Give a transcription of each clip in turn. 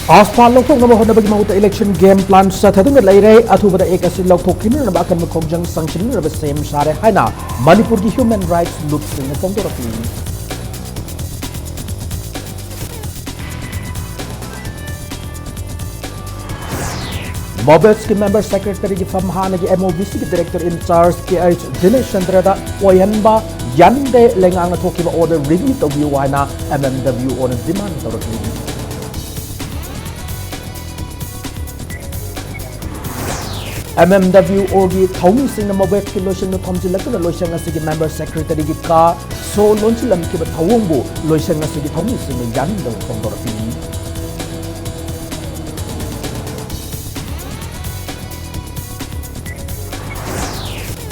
Aspan lokthok na bahon na bagi mahuta election game plan sa thadung at layray at hubada ek asin lokthok kinu na bakan makongjang sanction na basem sare haina Manipur ki human rights looks in the Congo-Rapi. Mobets ki member secretary ki famhana ki MOVC ki director in charge ki H Dinesh Chandra da oyanba yande lengang na thoki ba order review to view haina MMW on demand to MMW orgi thawmi singna mobet ki loisang na thomjilak na loisang na sige member secretary ki ka so lonchilam ki ba thawungbu loisang na sige thawmi singna yan daw Congo-Rapi.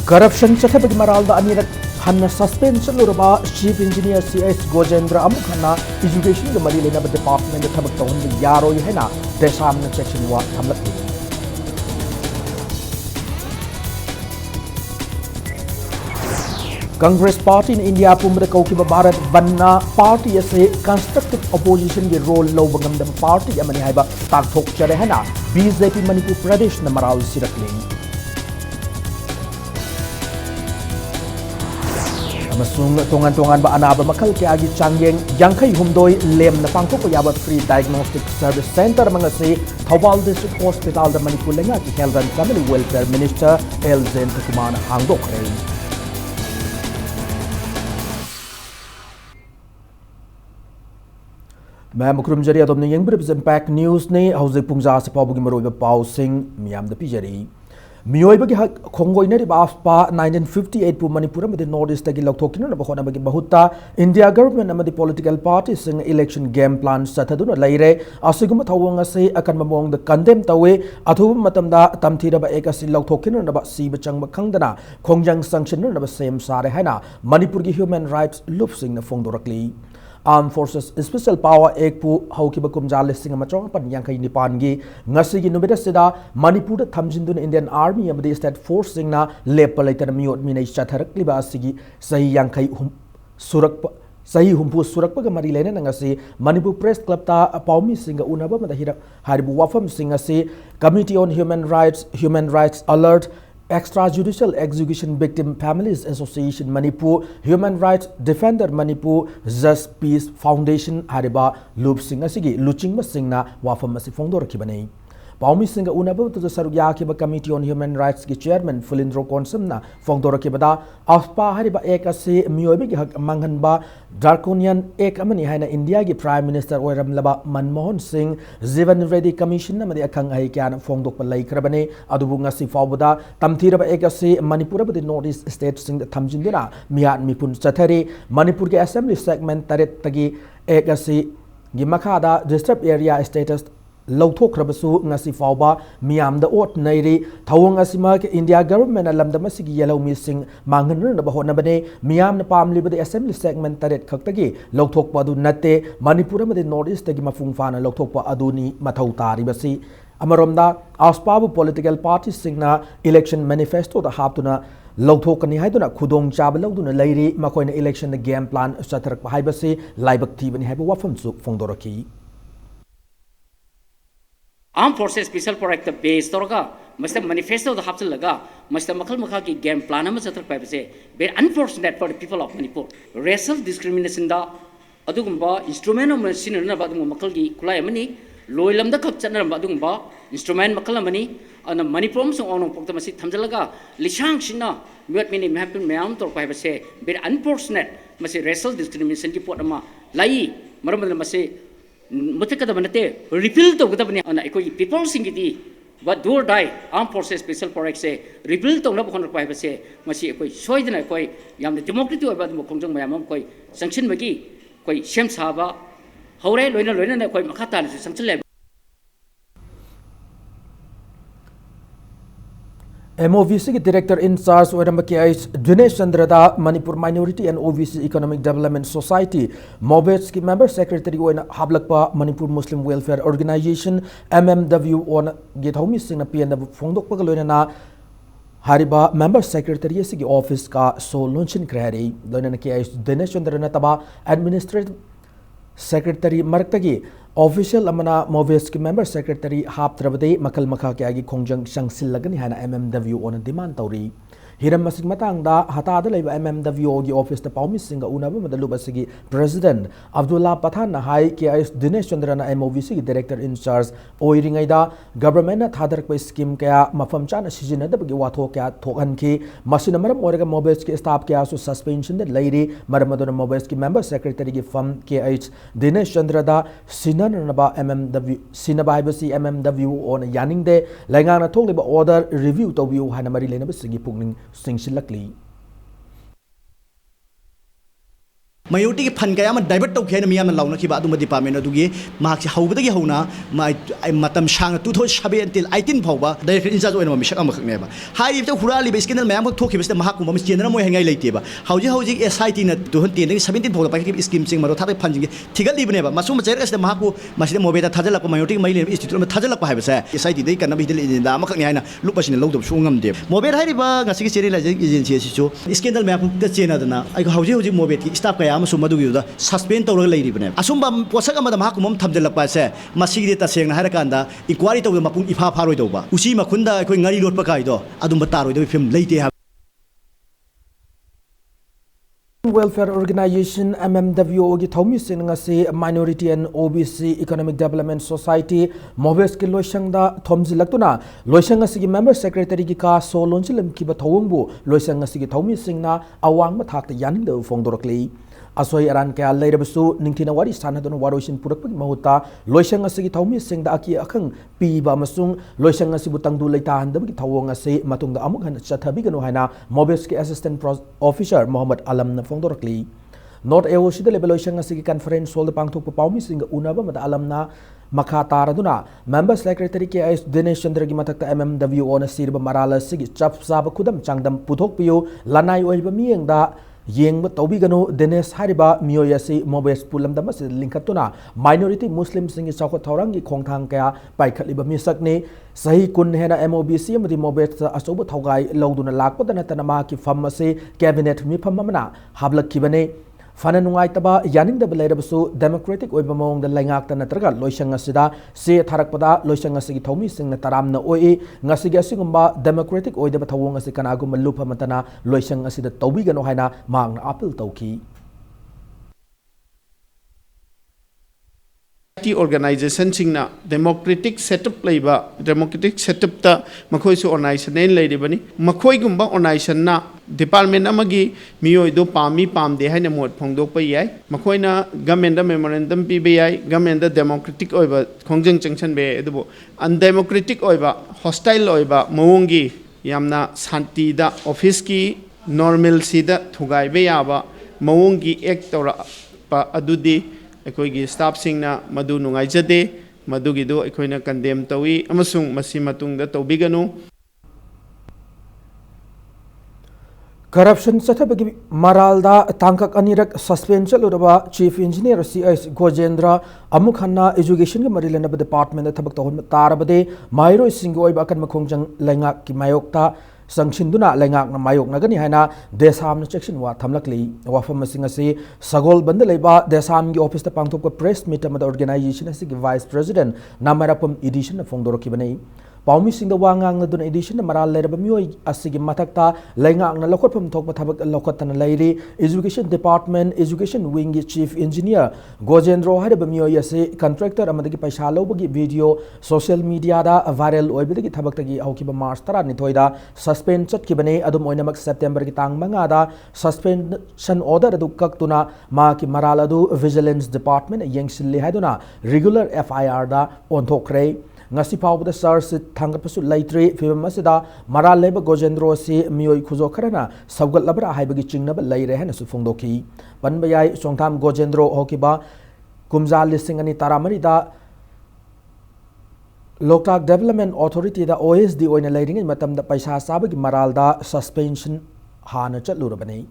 Corruption chathabagi maralda anirak hanna suspension luraba chief engineer CS Gojendra amuk hanna education ga mari lena ba department da thabak tawun yaro haina desam na section wa thamlak. Congress Party in India pumra kaukiba Bharat Banna Party ase constructive opposition ki role lo bangam party amani haiba takthok chare hana BJP Manipur Pradesh na maral sirakling amasung tongan ba anaba makal ke agi changyeng yangkai humdoi lem na pangko ko yaba free diagnostic service center mangase Thawal District Hospital da Manipur lenga ki Health and Family Welfare Minister Elzen Tukuman hangdok rei. मैं मुखरुम जरी अदम ने young impact news ने हौजे पुंजा से पाबुगी मरोइबा पाउ Singh मियाम the पिजरी मियोइबगी हक खोंगोइनरि बाफपा 1958 पु मणिपुर में north east की लौथोकिन न बखोना बगी बहुता इंडिया गवर्नमेंट अमदी पॉलिटिकल पार्टी सिंग इलेक्शन गेम प्लान सथदुन लैरे असिगुम थवंग असे अकन ममोंग द कंडेम तवे अथुब मतमदा तमथिरबा एक असि लौथोकिन न बा सीब चंग खंगदना खोंगजंग संक्शन न बा सेम सारे हैना मणिपुर की ह्यूमन राइट्स लुप सिंग न फोंगदोरकली Armed Forces Special Power Act pu haukiba kumja listing amachong pan yangkai nipan gi ngasi gi numida sida Manipur da thamjindun Indian Army amadi State Force singna lepa laiter miot minai chatharak liba asigi sahi yangkai surak sahi humpu surak pa mari lene ngasi Manipur Press Club ta paumi singa unaba madahira haribu wafam singa si Committee on Human Rights Alert Extrajudicial Execution Victim Families Association Manipur, Human Rights Defender Manipur, Just Peace Foundation hariba loop singa sigi luching ma singna wafam masi fongdor kibane. Paumi singa unaba to sarugya kiba Committee on Human Rights ki Chairman Fulindro Konsumna fongdor kibada afpa hariba ek ase miyobi ki hak manghanba draconian ek amani haina India ki Prime Minister oiram laba Manmohan Singh Jivan Reddy Commission na madi akhang ai kyan fongdok pa lai krabane adubu ngasi fawbuda tamthiraba ek ase Manipur ba North East State sing thamjinduna miat mipun chathari Manipur ki Assembly segment taret tagi ek ase gi makhada disturbed area status लौथोख्रबसु ngasi fawba miyamda ot nairi thawang asima ke India government alamda masigi yellow missing mangan na bahona bane miyam na pamli bade assembly segment taret khaktagi lौथोकpa adu natte Manipur made North East tagi mafung fana लौथोकpa aduni mathau tari basi amaromda aspabu political parties singna election manifesto da haptuna लौथोकनी हाइदुना खुदोंग चाब लौदुना लैरी मखोइना election game plan satharak haibasi laibak thibani haibu wafam su fongdoraki Armed Forces Special Project base torga must manifesto the hapsel laga must makal makha ki game plan ama chatak pai base very unfortunate for the people of Manipur racial discrimination da adugumba instrument of machine na ba dum makal gi kulai amani loilam da khak chana ba dugumba instrument makal amani ana Manipur song onong pokta masi thamjalaga lishang sina miot mini happen mayam tor pai base very unfortunate masi racial discrimination ki pot ama lai maram masi mutakada banate repeal to gudabani ana ekoi people singiti what do or die Armed Forces Special Project se repeal to na bokon pai base masi ekoi soidna ekoi yam democratic oba mo kongjong mayam koi sanction bagi koi shem saba hore loina na koi makhata na sanction le MOVC की Director in Charge Oram के ice Dinesh Chandra दा Manipur Minority and OVC Economic Development Society मोबेट्स की Member Secretary ओना हाबलकपा Manipur Muslim Welfare Organization MMW ओना गेथौमी सिंह पियन फोंदोकपा लोइना Hariba Member Secretary की office का सो launching Kreeri लोइना के ice Dinesh Chandra न तबा Administrative Secretary Marktagi ऑफिशियल अमना मोवेस की मेंबर सेक्रेटरी हापत्रबदे मकल मखा के आगे खोंजंग संगसिल्लगनी हाना एमएमडब्ल्यू ओन डिमांड तौरी हिरम मसिक मतंगदा हतादा लेबा एमएमडब्ल्यू की ऑफिस द पाउमी सिंग उनब मदलुब असगी प्रेसिडेंट अब्दुल्ला पठान हाई के एस दिनेश चंद्रना एमओवीसी की डायरेक्टर इंचार्ज ओइरिंगैदा गवर्नमेंट थादरक स्कीम कया मफम चाना सिजिनदबगी वाथो क्या थोकहनखी मसिन मरम ओरगा मोबाइल्स के स्टाफ कया सु सस्पेंशन दे लैरी मरम मदन मोबाइल्स की मेंबर सेक्रेटरी की फम के एच दिनेश चंद्रदा सिननबा एमएमडब्ल्यू सिनबा हाइबसी एमएमडब्ल्यू ओन यानिंग दे लैंगाना थोकलिबा ऑर्डर रिव्यू तौबियु हाना मरी लेनबसिगी पुगनिंग सिंगसिलकली मायोटी के फन कया डाइवर्ट तौखे मियाम लाउनखिबा डिपार्टमेंट अदुगी मार्क्स हौबदगी हौना मतम सांग 2007 till 18 फाउबा डाइरेक्टर इंचार्ज ओइना मिशक अमखनेबा हाई इबते हुराली स्कैंडल मैम थोखिबसे महाकुम मम चेनर मोय हंगाई लेतेबा हौजी हौजी एसआईटी न 2010 17 फाउबा पाइक स्कीम सिंग मरो थाते फंजिंग थिगलिबनेबा मसुम चेरकस महाकु मसिदे मोबेदा थाजलक मायोटी माइले इंस्टीट्यूट में थाजलक हाइबसे एसआईटी दे कनबि दिल इंदा अमखने हाइना लुपसिन लौदब सुंगमदे मोबेद हाइरिबा ngasi चेरी लाइजिंग एजेंसी सिसु स्कैंडल मैम द चेनदना आई हौजी हौजी मोबेद की स्टाफ कया सस्पेंड तौर लेने असुब पोसक महकुम थमजलपे तसेंग इंक्वारी तौर मपुंग इफा फारोदब उसी मखुंद गरी लोट कायदो तारोद फिल्म लेते वेलफेयर ऑर्गेनाइजेशन एमएमडब्ल्यू की थौमी सिंगसी minority and OBC economic development society मोवेस की लोइसंगदा थोमजिलक्तुना लोइसंग असगी मेंबर सेक्रेटरी की का सो लोंचिलम की बथौंगबु लोइसंग असगी थौमी सिंगना अवांग थाकता यानिंग फोंदोरकली असोई अरान क्या लेरबसु निंथिना वारी सानदन वारोइसिन पुरकपगी महुता लोइसंग असगी थौमी सिंगदा अकी अखंग पीबा मसुंग लोइसंग असबु तंगदु लेता हंदबगी थौंग असे मतुंगदा अमुक हन चथबिगनु हाइना मोबेस के असिस्टेंट ऑफिसर मोहम्मद आलम न फोंदोरकली नॉर्थ एओसी द लेबल लोइसंग असगी कॉन्फ्रेंस होल पांगथोक पाउमी सिंग उनबा मद आलमना मखा तारदुना member secretary K S Dinesh Chandra की मथक एमएमडब्ल्यू ओन सिरब मराल सिगी चप साब खुदम चांगदम पुथोकपियो लनाई ओइबा मियंगदा येंग तौबीगनो दिनेश हारिबा मियोयसी मोबेस पुलमदम से लिंखतुना माइनॉरिटी मुस्लिम सिंगी चौखट थौरंगी खोंथांग कया पाइखलिबा मिसकने सही कुन हेना एमओबीसी अमदी मोबेस अचौब थौगाई लौदुना लाकपदा नतना मा की फम असे cabinet मिफम Amna हाबलखिबने fun नुंगाइतबा यानिंगदब लेरबसु democratic ओइबा मोंग the लैंगाक्ता नत्रगा Loisang असिदा से थारकपदा लोइसंग असिगी थौमी सिंगना तरामना ओइ ngasigi asigumba democratic oidaba thawong asi kanagum lupa matana loisang asida tawbigano haina mangna appeal tawki organization singna democratic setup leiba democratic setup ta makhoi su organization nei leiribani makhoi gumba organization na department amagi miyoi do pami pamde haina mot phongdok pa yai makhoi na government da memorandum pi be yai government da democratic oiba khongjang changchan be edu undemocratic oiba hostile oiba mawongi yamna santi da office ki normal sida thugai be yaba mawongi act tora pa adudi अखोई staff सिंगना मधु नुंगाइजदे मधुगिदो अखोइना condemn तवी अमसुंग मसी मतुंगदा तौबिगनु करप्शन चथबगी मरालदा तांकक अनिरक सस्पेंड चलुरबा चीफ इंजीनियर सीएस गोजेंद्र अमुखन्ना एजुकेशन के मरिलेनब डिपार्टमेंट थबक तौहन तारबदे माइरो सिंग ओइबा कन मखोंजंग लैंगा की मायोक्ता संगसिंदुना लैंगाकना मायोकनगनी हाइना देसामना चेक्शन वा थमलकली वाफम सिंग असि सगोल बंद लेबा देसाम की ऑफिस त पांगथोक प्रेस मीट अमद ऑर्गेनाइजेशन असि की वाइस प्रेसिडेंट नामरपम एडिशन फोंदोरकिबने पाउमी सिंग वांगांग दुन एडिशन मराल लेरब मियोय असि की मथकता लैंगाकना लखोटफम थोक थबक लखोतन लैरी एजुकेशन डिपार्टमेंट एजुकेशन विंग की चीफ इंजीनियर गोजेंद्रो हरब मियोय असि कॉन्ट्रैक्टर अमदगी पैसा लोबगी वीडियो सोशल मीडिया दा वायरल ओइबदगी थबकतगी हौकिबा मार्च 12 दा सस्पेंड चटकिबने अदुम ओइनमक सेप्टेम्बर की तांग मंगादा सस्पेंशन ऑर्डर अदु कक्तुना मा की मराल अदु विजिलेंस डिपार्टमेंट यंगसिल्ले हाइदुना रेगुलर एफआईआर दा ओंथोखरे ngasi phawbada sars thangapsu laitre film asida maral leba gogendro si miyoi khujo kharana sabgal labra haibagi chingnaba laire hena su phongdoki panbayai songtham gogendro hokiba kumja lising ani taramari da loktak development authority da OSD oina lairing matam da paisa sabagi maral da suspension hana chatlurabani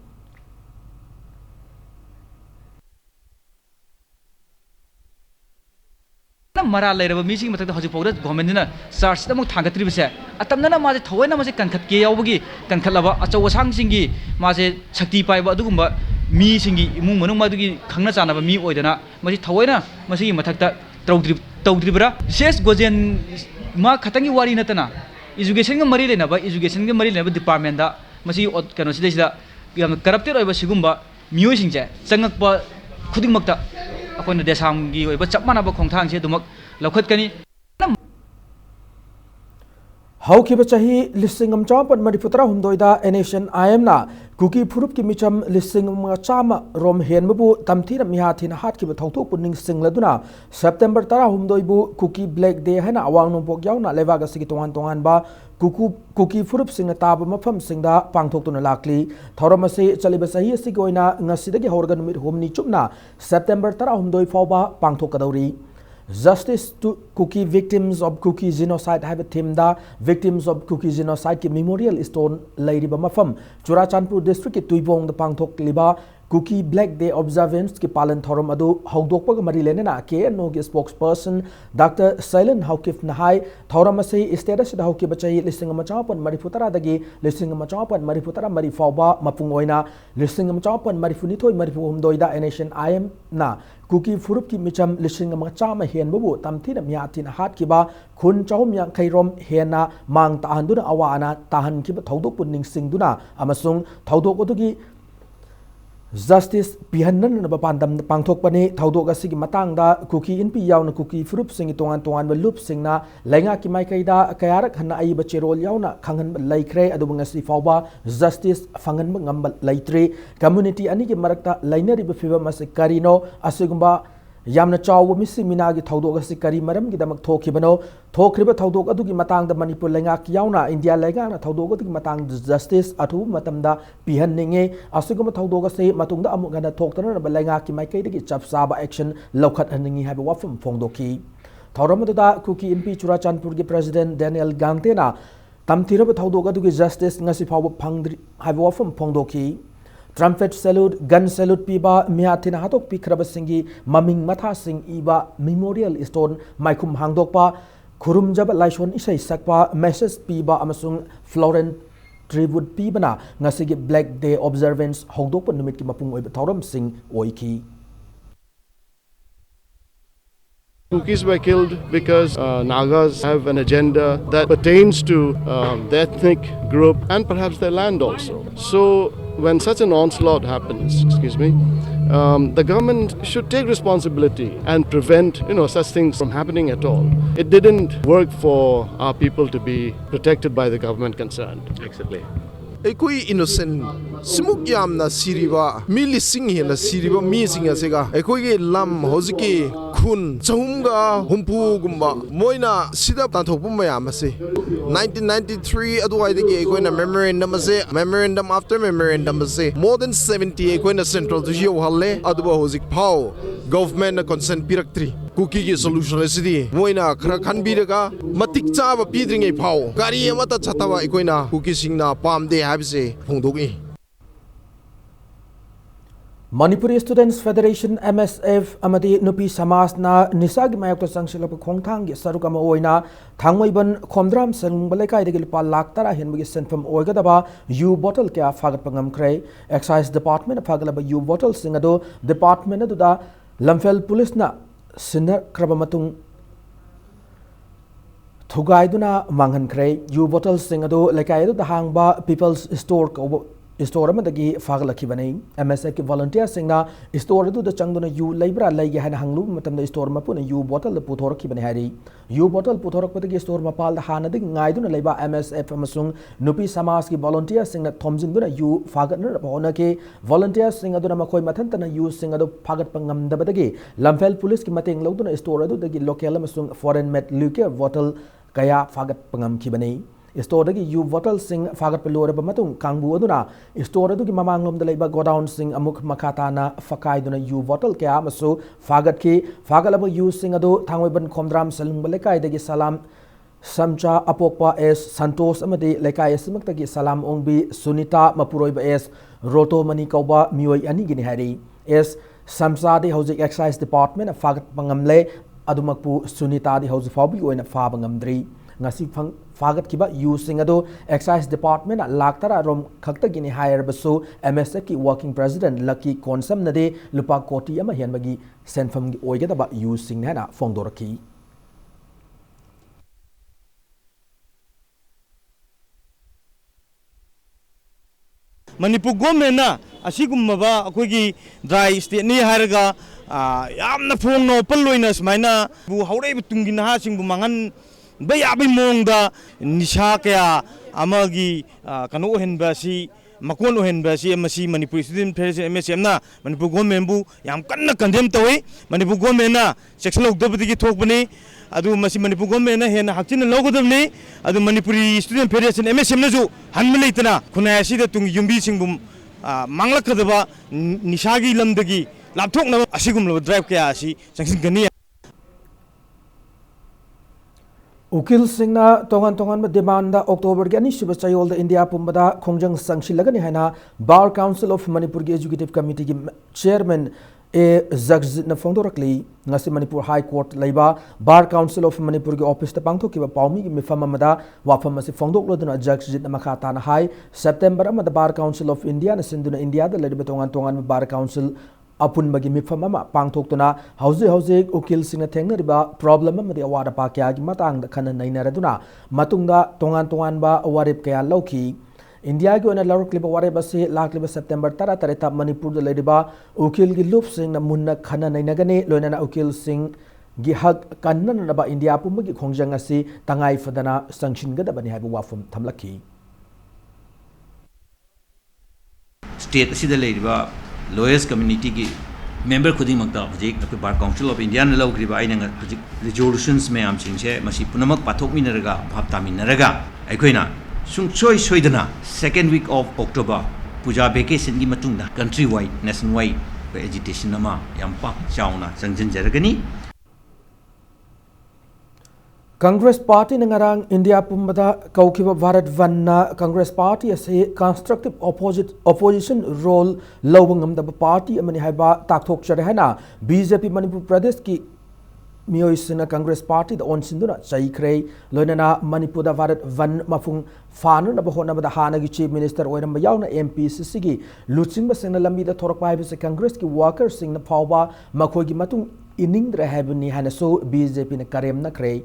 मरा लेरब मीसिंग मथक हजिक पौदा गवर्नमेंटना charge तमक थांगत्रिबसे अतमना माजे थवैना माजे कनखत के यावबगी कनखतलाबा अचौ असांगसिंगी माजे शक्ति पाइबा अदुगुम्बा मीसिंगी इमुंग मनुंग मादुगी खंगना चानाबा मी ओइदना माजे थवैना मासिगी मथकता तौद्रिबरा शेष गोजेन मा खतंगी वारी नतना एजुकेशन का मरी लेना एजुकेशन के मरी लेना डिपार्टमेंट दा मसी कनो सिदा करप्टेड ओइबा सिगुम्बा मियोय सिंजे चंगकपा खुदिंगमक्ता अखोइना देशांगी ओइबा चप मानबा खोंथांगसे दुमक लौखतकनी हौखिबा चाही लिसिंग अमचापन मरिफुतरा हुमदोइदा एनेशन आयमना कुकी फुरुप की मिचम लिसिंग चामा रोम हेनबु तमथीर मिहाथिन हाटखिबा थौथोक पुनिंग सिंगलदुना सेप्टेम्बर 10 बु कुकी ब्लैक डे हैना अवांग नोंपोक यावना लेवाग असigi तोंगान तोंगान बा कुकी फुरुप सिंग ताब मफम सिंगदा पांगथोक्तुना लाक्ली थौरम असे चलिबा सही असigi ओइना ngasi हौरगा नुमित हुमनी चुपना सेप्टेम्बर 10 फावबा पांगथोकदौरी Justice to Kuki Victims of Kuki Genocide have a team da Victims of Kuki Genocide ki Memorial Stone Lairiba Mafam Churachandpur District ki Tuibong the Pangthok Liba Kuki Black Day Observance ki Palan Thorum Adu Haudokpa Mari Lenena KNO ki spokesperson Dr. Sailen Haukif Nahai Thoramase status da Hauki Bachai listing machapan Marifutara dagi listing machapan Marifutara Marifauba Mapungoina listing machapan Marifunito Marifum Doida Nation IM na Kuki Furup ki Micham listing machama hen bubu tamtina miatin hat kiba Kun Chahum yang Kairom hena mang tahanduna awana tahan kiba Taudok puning singduna Amasung Taudok odugi Justice Pihanan na bapandam pangthok pani thaudok asigi matangda kuki inpi yauna kuki frup singi tongan tongan ba loop singna lenga ki mai kaida kayarak hanna ai ba cherol yauna khangan laikre adu ngasi fawba justice fangan ngam laitre community ani ki marakta lainari ba fiba mas karino asigumba yamna chaw misi minagi thaudok asi kari maram gi damak thokibano thokriba thaudok adu gi matang da manipur lenga ki yauna india lenga na thaudok adu gi matang justice athu matamda pihan ninge asiguma thaudok ase matungda amu gana thoktana na lenga ki mai kai gi chap saba action lokhat haningi haba wafum phongdoki thauram da kuki mp churachandpur gi president daniel gangte na tamthiraba thaudok adu gi justice ngasi fawba phangdri haba wafum phongdoki Trumpet salute, gun salute piba mihatin hatok pikraba singi maming matha sing iba memorial stone maikum hangdokpa kurum jaba laishon isai sakpa message piba amasung Florent tribute pibana ngasigi Black Day observance hongdokpa numit ki mapung oiba thauram sing oiki. Kukis were killed because Nagas have an agenda that pertains to the ethnic group and perhaps their land also. So when such an onslaught happens, the government should take responsibility and prevent such things from happening at all. It didn't work for our people to be protected by the government concerned. Exactly. Ekoi innocent simuk yamna siriba mi lising hena siriba mi singa sega ekoi ge lam hojiki khun chahumga humpu gumba moina sida tanthok pum mayam ase 1993 aduai de ge ekoi na memorandum after memorandum ase more than 70 ekoi na central to yo halle aduba hojik phau government na consent piraktri kuki ge solution asidi moina khara khanbiraga matik chaba pidringai phau gari amata chatawa ekoi na kuki singna pamde Manipuri Students Federation MSF amadi nupi samas na nisagi mayakta sangsilapa khongthang sarukama oina thangmoiban khomdram sangbale kai de gilpa lakh tara henbugi senfam oigadaba u bottle kya fagat pangam krai excise department fagalaba u bottle singado department aduda lamfel police na sinar krabamatung Thugaiduna Mangan Cray, U bottles sing ado like I do the hangba people's store amadagi fagalakibane, MSF volunteer singna, store do the changduna U labra lay han hanglu matam the store mapuna U bottle the putoraki banhari, U bottle putorok store mapal the hanadi ngaiduna leba MSF amasung nupi samaski volunteer sing that Thomsin duna U fagatner honake, volunteer sing aduna makoi matantana U sing ado fagat pangam dabadagi, Lamfel police ki mating loduna store do the local amasung foreign met luke bottle. Kaya fagat pangam kibani store dagi u bottle sing fagat pelore bamatung kangbu aduna store du ki mamanglom de leba godown sing amuk makatana fakai duna u bottle kaya masu fagat ki fagalaba u sing adu thangweban khomdram salung balekai dagi salam samcha apokpa s santos amadi lekai simak dagi salam ongbi sunita mapuroi ba s roto mani kauba mioi ani gini hari s samsa de hojik excise department fagat pangamle adumakpu sunita di hausa fabi oina fabangamdri ngasi fagat kiba using ado excise department laktara rom khaktagini hire basu MSF ki working president Lucky Konsam nade lupa koti ama hianbagi senfam gi oigada ba using hana fongdoraki Manipur government na asigumaba akoigi dry state ni haraga yamna phong no palloina smaina bu haurei butungi na singbu mangan bayabi mongda nisha kaya amagi kanu henba si makon henba si masi Manipur student federation MSM na Manipur government bu yam kanna condemn tawi Manipur government na section lokdabdigi thokbani adu masi Manipur government na hena hakchina logodabni adu Manipuri student federation MSM na ju hanmaleitana khunai asida tung yumbi singbu manglakadaba nishagi lamdagi lapthokna asigumlo drive kaya asi sangsin gani Ukil Singna tongan tongan demand October gani shiba chayol da India pumbada khongjang sangshilagani haina Bar Council of Manipur gi Executive Committee gi Chairman A Zagzit na fongdorakli ngasi Manipur High Court laiba Bar Council of Manipur gi office ta pangthoki ba paumi gi mifam amada wafam asi fongdok loduna Zagzit na makata na hai September amada Bar Council of India na sinduna India da laiba tongan tongan Bar Council apun bagi mifam ama pangthokuna hauze ukil singna thengna riba problem amadi awara pa kya gi matang da khana naina raduna matungda tongan ba warip kya lauki India gi ona laruk liba warip ase lakliba September tara tareta Manipur da lediba ukil gi lup sing na munna khana naina gane loina na ukil sing gi hak kanna na ba India pum gi khongjang ase tangai fadana sanction ga da bani haibu wafum thamlaki state asida lediba lawyers community ki member khuding makta project the Bar Council of India na lawgriba aina project resolutions me am singse masi punamak pathok minaraga bhapta minaraga aikoina sungsoi soidana second week of October puja vacation gi matungda country wide nation wide agitation nama yampa chauna sangjin jaragani Congress Party nangarang India pumbada kaukiba Bharat Vanna Congress Party ase constructive opposition role lowangam da party amani haiba takthok chare hana BJP Manipur Pradesh ki mioisina Congress Party da onsinduna chaikrei loinana Manipur da Bharat Van mafung fanu na bahona da hana gi chief minister oiramba yauna MPCC gi luchingba singna lambi da thorak pai se Congress ki workers sing na phawba makhoi gi matung iningdra habni hana so BJP na karem na krei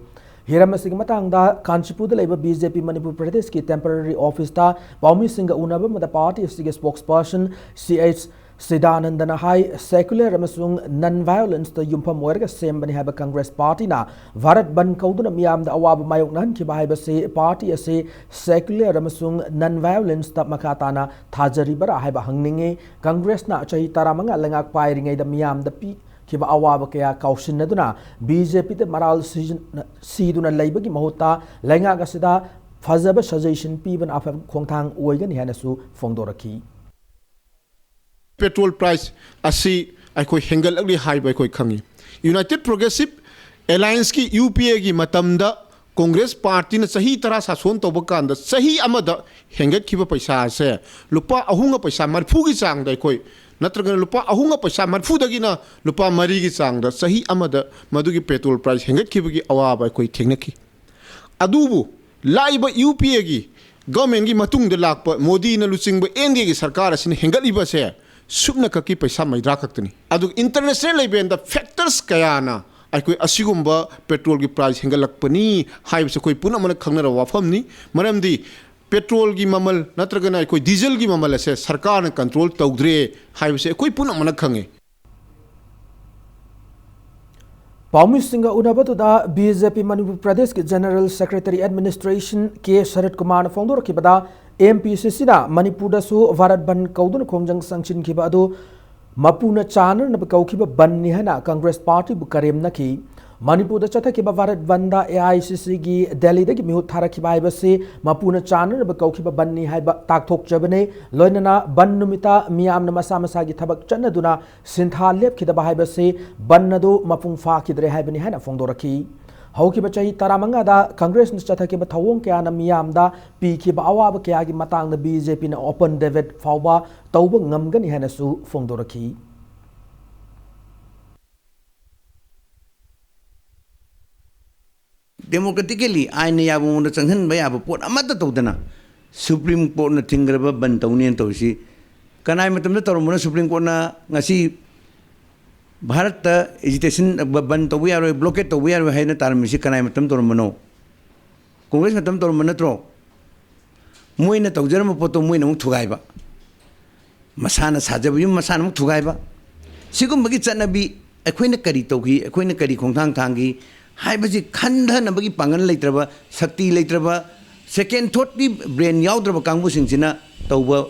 Hiramasi matangda Kanchipur da laiba BJP Manipur Pradesh ki temporary office ta Paumi Singha unaba mada party sige spokesperson CH Sidanandana hai secular amasung non-violence ta yumpham oirga sembani haiba Congress Party na Bharat Ban kauduna miyam da awab mayok nan ki haiba se party ase secular amasung non-violence ta makatana thajari bara haiba hangninge Congress na chahi taramanga lengak pairingai da miyam da pi kiba awaba kaya kausin naduna BJP te maral siduna laibagi mahuta lenga gasida fazaba suggestion piban afam khongthang oigani hanasu fongdoraki petrol price asi aikoi hengal agli high by koi khangi United Progressive Alliance ki UPA gi matamda Congress Party na sahi tara sason to bakanda sahi amada hengat khiba paisa ase lupa ahunga paisa marphu gi chang dai koi natragana lupa ahunga paisa marphu dagina lupa mari gi chang da sahi amada madugi petrol price hengat khiba gi awa koi thengnaki adubu laiba UPA gi government gi matung de lakpa Modi na luchingba NDA gi sarkar asin hengat iba se subna kaki paisa maidra kaktani adu international level da factors kayana aikoi asigumba petrol gi price hengalakpani haibse koi puna mana khangnara wafamni maramdi petrol gi mamal natragana aikoi diesel gi mamal ase sarkar na control tawdre haibse koi puna mana khange Paumi Singha unabatu da BJP Manipur Pradesh ki General Secretary Administration K Sharat Kumar na fongdor ki bada MPCC na Manipur da su Bharat Ban kaudun khongjang sanchin ki ba adu Mapuna Chanar na kaukiba ban ni hana Congress Party bu karem na ki Manipur da chatha ki ba Bharat Banda AICC gi Delhi da gi mihut thara ki bai ba se Mapuna Chanar na kaukiba ban ni hai ba tak thok chabane loinana ban numita miyam na masa masa gi thabak channa duna sintha lep ki da bai ba se ban na do mapung fa ki dre hai bani hana fongdoraki hauki ba chahi taramanga da Congress na chatha ki ba thawong kya na miyam da pi ki ba awa ba kya gi matang da BJP na open David fawba tawba ngamgani hana su fongdoraki democratically aina yabu mon changhan ba yabu pot amata tawdana supreme court na thingraba ban tawni tawsi kanai matam na tawmona supreme court na ngasi bharat ta agitation ban tawbi aro blockade tawbi aro haina tarmisi kanai matam tawmono congress matam tawmona tro moina tawjarama poto moina mu thugaiba masana sajabu yum masana mu thugaiba sigum bagi chanabi akoina kari tawgi akoina kari khongthang thangi हाइबजी खंडनबगी पांगन लेत्रबा शक्ति लेत्रबा second thought की brain याउद्रबा कांगबु सिंगसिना तौबा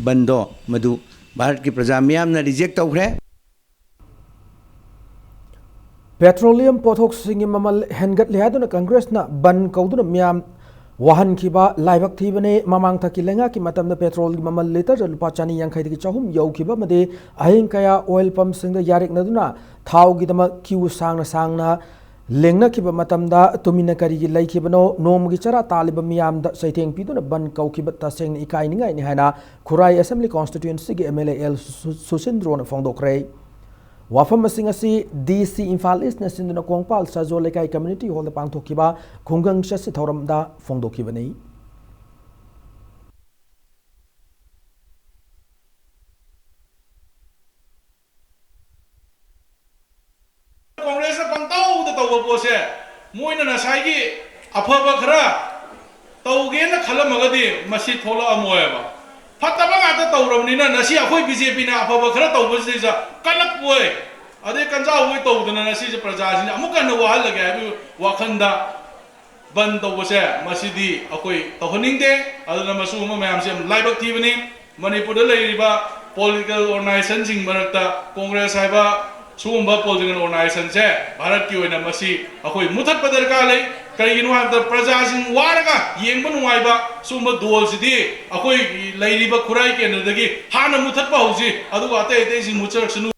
बंदो मधु भारत की प्रजा मियाम ना रिजेक्ट तौखरे पेट्रोलियम पोथोक सिंग ममल हेनगत लेहादुना कांग्रेस ना बन कौदुना मियाम वाहन खिबा लाइबक थीबने ममांग थकी लेंगा की मतम पेट्रोल की ममल लीटर लुपा चानी यांखै दगी चहुम यौखिबा मदे अहिंग कया ऑयल पंप सिंग यारिक नदुना थाव गिदमा क्यू सांगना सांगना लेंगना किबा मतमदा तुमिना करिगी लैखिबनो नोमगी चरा तालिबा मियामदा सैथेंग पिदुना बन कौखिबा तसेंग इकाइनिंगाइ नि हाना खुराई असेंबली कॉन्स्टिट्यूएंसी की एमएलए एल सुसिंद्रोन फोंदोखरे वाफम मसिंग असि डीसी इम्फाल ईस्ट न सिंदुना कोंगपाल सजो लेकाई कम्युनिटी हॉल दा पांगथोखिबा खुंगंग शसि थौरमदा फोंदोखिबनी कांग्रेस पंगताऊ तौब पोसे मोइना नसाई अफब खरा तौगेन खलमगदी मसी थोलअमोयबा फतबा गाता तौरबनिना नसी अखोय बीजेपी ना अफब खरा तौबसिजा कलक पोय अदे कंजा होय तौदना नसी प्रजासिन अमुकन वाहल लगे हाबि वाखंदा बन तौबसे मसीदी अखोय तौहनिंगदे अदना मसु मयाम से लाइबक थीबनी मणिपुर लेरिबा पॉलिटिकल ऑर्गेनाइजेशन सिंग मरक्ता कांग्रेस हाइबा सुगुम्बा पॉलिटिकल ऑर्गेनाइजेशन से भारत की ओइना मसी अखोय मुथत पदरका ले करिगिनो हाबदा प्रजासिंग वारगा येंगबा नुवाइबा सुगुम्बा दोल सिदी अखोय लेरिबा खुराई केंद्रदगी हाना मुथतबा हौजी अदुगा अतै अतै सिंग मुचरसनु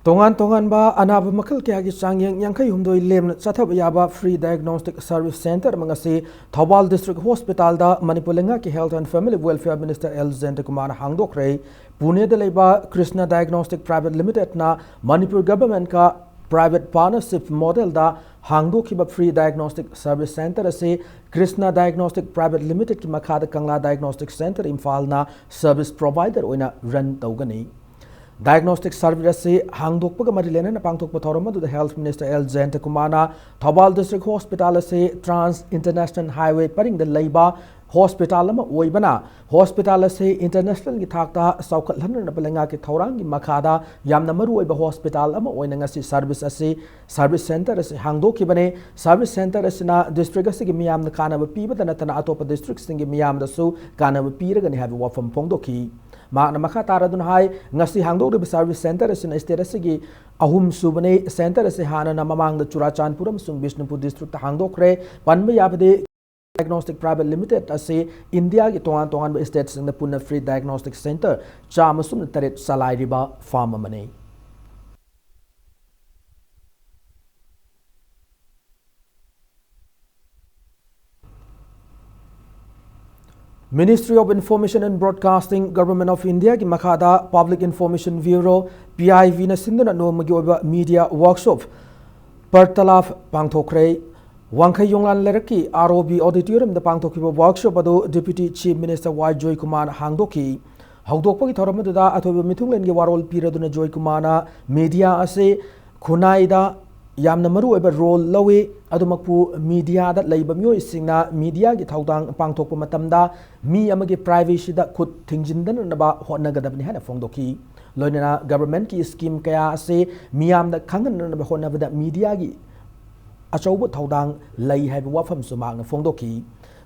तोंगान तोंगान बा अनाब मखल क्या की चांगयंग यांखै हुमदोय लेमन चथब याबा फ्री डायग्नोस्टिक सर्विस सेंटर मंगसी थौबाल डिस्ट्रिक्ट हॉस्पिटल दा मणिपुर लेंगा की health and family welfare minister L Jayent Kumar हांगदोखरे पुणे द लेबा कृष्णा डायग्नोस्टिक प्राइवेट लिमिटेड ना मणिपुर गवर्नमेंट का प्राइवेट पार्टनरशिप मॉडल दा हांगदोखिबा फ्री डायग्नोस्टिक सर्विस सेंटर से कृष्णा डायग्नोस्टिक प्राइवेट लिमिटेड की मखाद कंगला डायग्नोस्टिक सेंटर इम्फाल ना सर्विस प्रोवाइडर ओइना रन तौगनी डायग्नोस्टिक सर्विस से हांगदोकपग मरी लेना पांगथोकप थौरम हेल्थ मिनिस्टर एल जेंट कुमारना थौबाल डिस्ट्रिक्ट हॉस्पिटल से ट्रांस इंटरनेशनल हाईवे परिंग लेबा हॉस्पिटल ओइबना हॉस्पिटल से इंटरनेशनल की थाकता सौखलहन लेंगा की थौरांग की मखादा यामना मरुओइबा हॉस्पिटल सर्विस सर्विस सेंटर से हांगदोखिबने सर्विस सेंटर असिना डिस्ट्रिक्ट असि की मियामना कानब पीबदा नतना अतोप डिस्ट्रिक्ट सिंग की मियामदसु कानब पीरगनि हाबि वफम फोंदोखि माना मखा तारदुन हाई ngasi hangdok सर्विस सेंटर असिन स्टेट असि अहुम सुबने सेंटर असे हाना ममांग चुराचानपुर अमसुंग बिष्णुपुर डिस्ट्रिक्ट हांगदोखरे पनबे याबदे डायग्नोस्टिक प्राइवेट लिमिटेड असे इंडिया की तोंगान तोंगान स्टेट सिंग पुनः फ्री डायग्नोस्टिक सेंटर चामसुम तरेट सलाइरिबा फार्म अमने Ministry of Information and Broadcasting, Government of India की मखादा Public Information Bureau PIV न सिंधुना नोमगी ओबा मीडिया वर्कशॉप परतलाफ पांगथोखरे वांखै योंगलान लेरकी ROB ऑडिटोरियम द पांगथोखिबा वर्कशॉप अदो deputy chief minister Y Joy Kumar हांगदोखी हौदोकपगी थौरमदुदा अथोबा मिथुंगलेन की वारोल पीरदुना जॉय कुमारना मीडिया असे खुनाइदा यामना मरु ओइबा रोल लवे अदुमकपु मीडिया दा लैबा मियोइ सिंगना मीडिया की थौदांग पांगथोकपा मतमदा मी अमगे प्राइवेसी दा खुद थिंजिनदनबा होनगदबनि हाना फोंदोखी लोइना गवर्नमेंट की स्कीम कया से मियाम दा खंगननबा होनबदा मीडिया की अचौब थौदांग लै हाइबा वाफम सुमांग फोंदोखी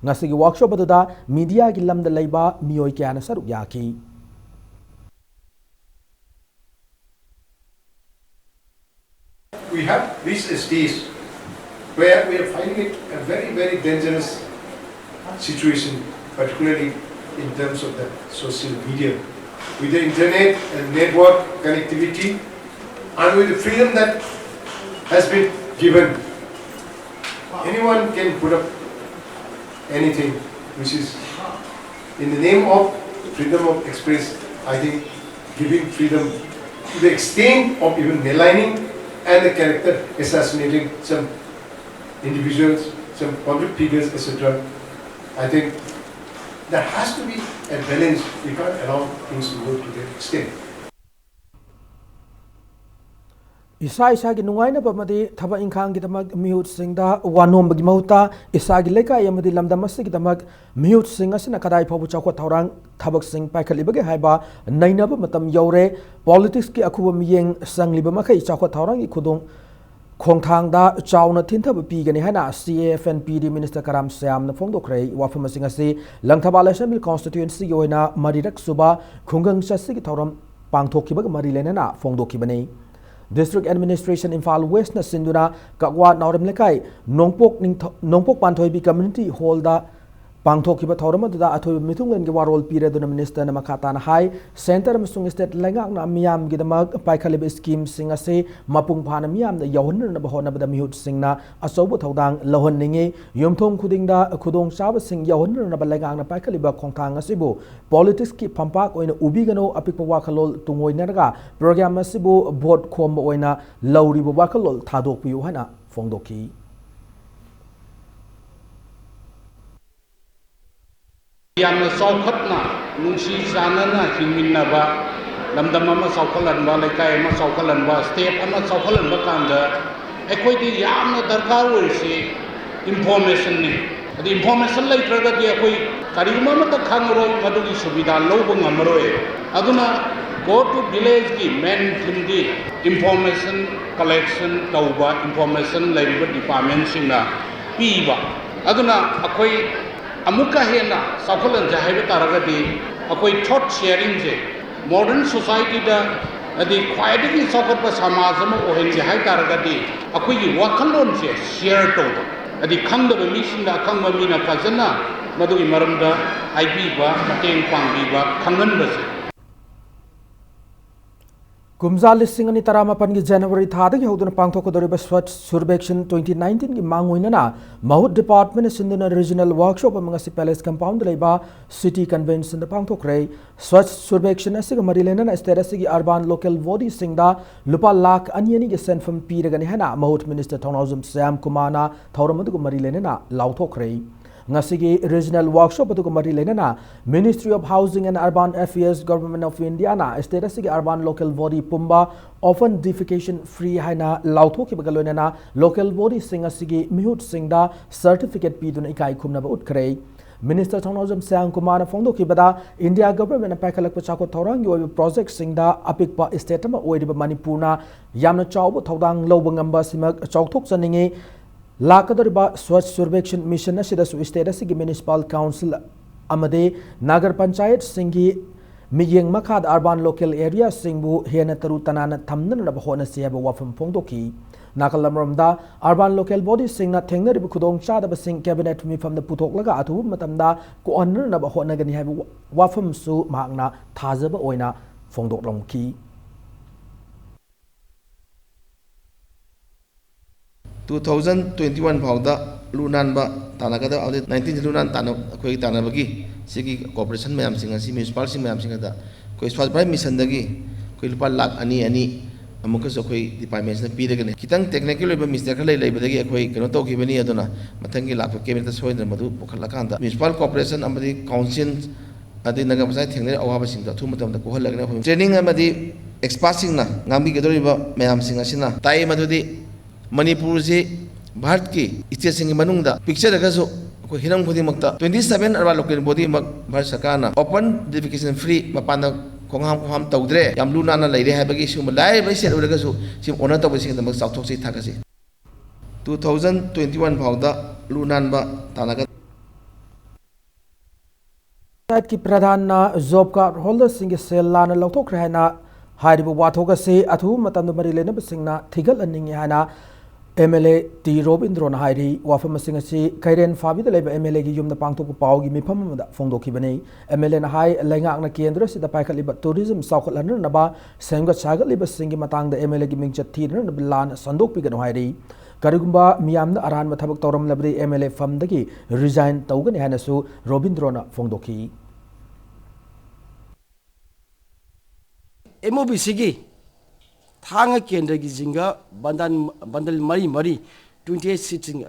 ngasi workshop अदुदा मीडिया की लमदा लैबा मियोइ कयाना सरुक याकी We have reached a stage where we are finding it a very, very dangerous situation, particularly in terms of the social media. With the internet and network connectivity, and with the freedom that has been given, anyone can put up anything, which is in the name of freedom of express. I think giving freedom to the extent of even maligning and a character assassinating some individuals, some public figures, etc. I think there has to be a balance. We can't allow things to go to that extent. Isa gi nungai na bamadi thaba inkhang gi damak mihut singda wanom bagi mahuta isa gi leka yamadi lamdam asigi damak mihut sing asina kadai phabu chawkwa thawrang thabak sing paikhali bage haiba nainaba matam yore politics ki akhuba miyeng sangliba makhai chawkwa thawrang gi khudong khongthangda chawna thinthaba pigani hana CAFNPD Minister Karam Syam na phongdokrei wafam sing asi langthaba assembly constituency gi oina marirak suba khungang chasigi thawram pangthokibag marilena phongdokibani District Administration Imphal West na sinduna kakwa nauram lekai nongpok panthoibi community hall da pangthokiba thawram da athoi mithunglen ge warol pire duna minister na makata na hai center amsung state lengak na miyam gi damak paikhaliba scheme singa se mapung phana miyam da yahun na bahona bada mihut singna asobu thodang lohon ninge yumthong khudingda khudong chaba sing yahun na balengak na paikhaliba khongthang asibu politics ki phampak oina ubigano apikpa wakhalol tungoi naraga program asibu vote khom oina lauri bo wakhalol thadok piu hana phongdoki Yang saukhatna nungsi sanana hingminnaba lamdam ama saukhalanba lekai ama saukhalanba state ama saukhalanba kanda ekhoidi yamna darkar oise information ni adi information leitraga di ekoi kariguma mata khangroi madugi subida lobu ngamroi aduna go to village ki main thing di information collection tauba information leiba department singna piba aduna akoi Amuka hena saukalan jahaiba taragadi akoi thought sharing je modern society da adi khwaidagi saukatpa samaj ama ohen jahai taragadi akoi gi wakalon je share to adi khangda mi sinda khangba mi na fazana madugi maramda aibi ba mateng pangbi ba khangan ba se Kumza listing ani taramapan gi January thada gi hoduna pangthokodoriba Swachh Survekshan 2019 gi mangoinana Mahut Department sinduna regional workshop amanga si palace compound leiba city convention da pangthokre Swachh Survekshan asiga marilena state asigi urban local body singda lupa lakh ani gi senfam piragani hana Mahut Minister Thongnawjam Syam Kumana thauramadu marilena lauthokre Ngasigi regional workshop atu mari lenana Ministry of Housing and Urban Affairs Government of India na state asigi urban local body pumba often defecation free haina lauthoki bagalonana local body sing asigi mihut singda certificate piduna ikai khumna ba utkhrei Minister Thongnawjam Syam Kumana phongdoki bada India government paikalak pachako thorang yo project singda apikpa state ma oidiba Manipurna yamna chawbu thodang lobang amba simak chawthok chaninge Lakadariba Swachh Survekshan Mission asida su state asigi municipal council amade nagar panchayat singi miyeng makhad urban local area singbu hena taru tanana thamnana bahona siaba wafam phongdoki nakalamramda urban local body singna thengnaribu khudong chadaba sing cabinet mifam da puthok athu matamda ko onnana bahona gani haibu wafam su mahakna thajaba oina phongdoklongki 2021 फाउदा लुनानबा तानागदा आउदे 19 लुनान ताना कोई तानाबगी सिगी cooperation ma'am सिंग असि municipal सिंग ma'am सिंग दा कोई स्वास्थ्य prime mission दगी कोई लुपा लाख अनि अनि अमुक जो कोई डिपार्टमेंट ने पीदगने कितंग टेक्निकल लेबल मिस्टेक खलै लेबदगी कोई कनो तोखिबनी अदुना मथंगी लाख केबिनेट सोइदन मधु पोखला कांदा म्युनिसिपल कोऑपरेशन अमदि काउंसिल अदि नगर पंचायत थेंगने अवाबा सिंग थु मतम दा कोहलगने ट्रेनिंग अमदि एक्सपर्ट सिंग ना गांबी गेदोरिबा मैम सिंग असिना ताई मधुदी Manipur se Bharat ki state singi manungda picture dagaso ko hiram khudi makta 27 urban local body mak Bharat Sarkar na open defecation free mapanda khongham tawdre yam luna na leire habagi sum lai bai se dagaso sim honor taw sing mak sauthok se thakasi 2021 phawda lunan ba tanaga state ki pradhan na job card holder singi sel lana lauthok rehna hairibu wathoga se athu matam mari lena singna thigal aningi hana MLA T Robindro na hairi wafam sing asi kairen fabi da leba MLA gi yumna pangthok pau gi mifam da phongdoki bani MLA na hai lengak na kendra sida paikhali ba tourism saukhalan na ba senga chagal liba singi matang da MLA gi mingchat thi na lan sandok pi gano hairi karigumba miyam na aran ma thabak toram labri MLA fam dagi resign tawgani hana su Robindro na phongdoki MOBC gi ꯍꯥꯡꯉ ꯀꯦꯟꯗ꯭ꯔꯒꯤ ꯖꯤꯡꯒ ꯕꯟꯗꯜ ꯃꯔꯤ 28 ꯁꯤꯠꯁꯤꯡ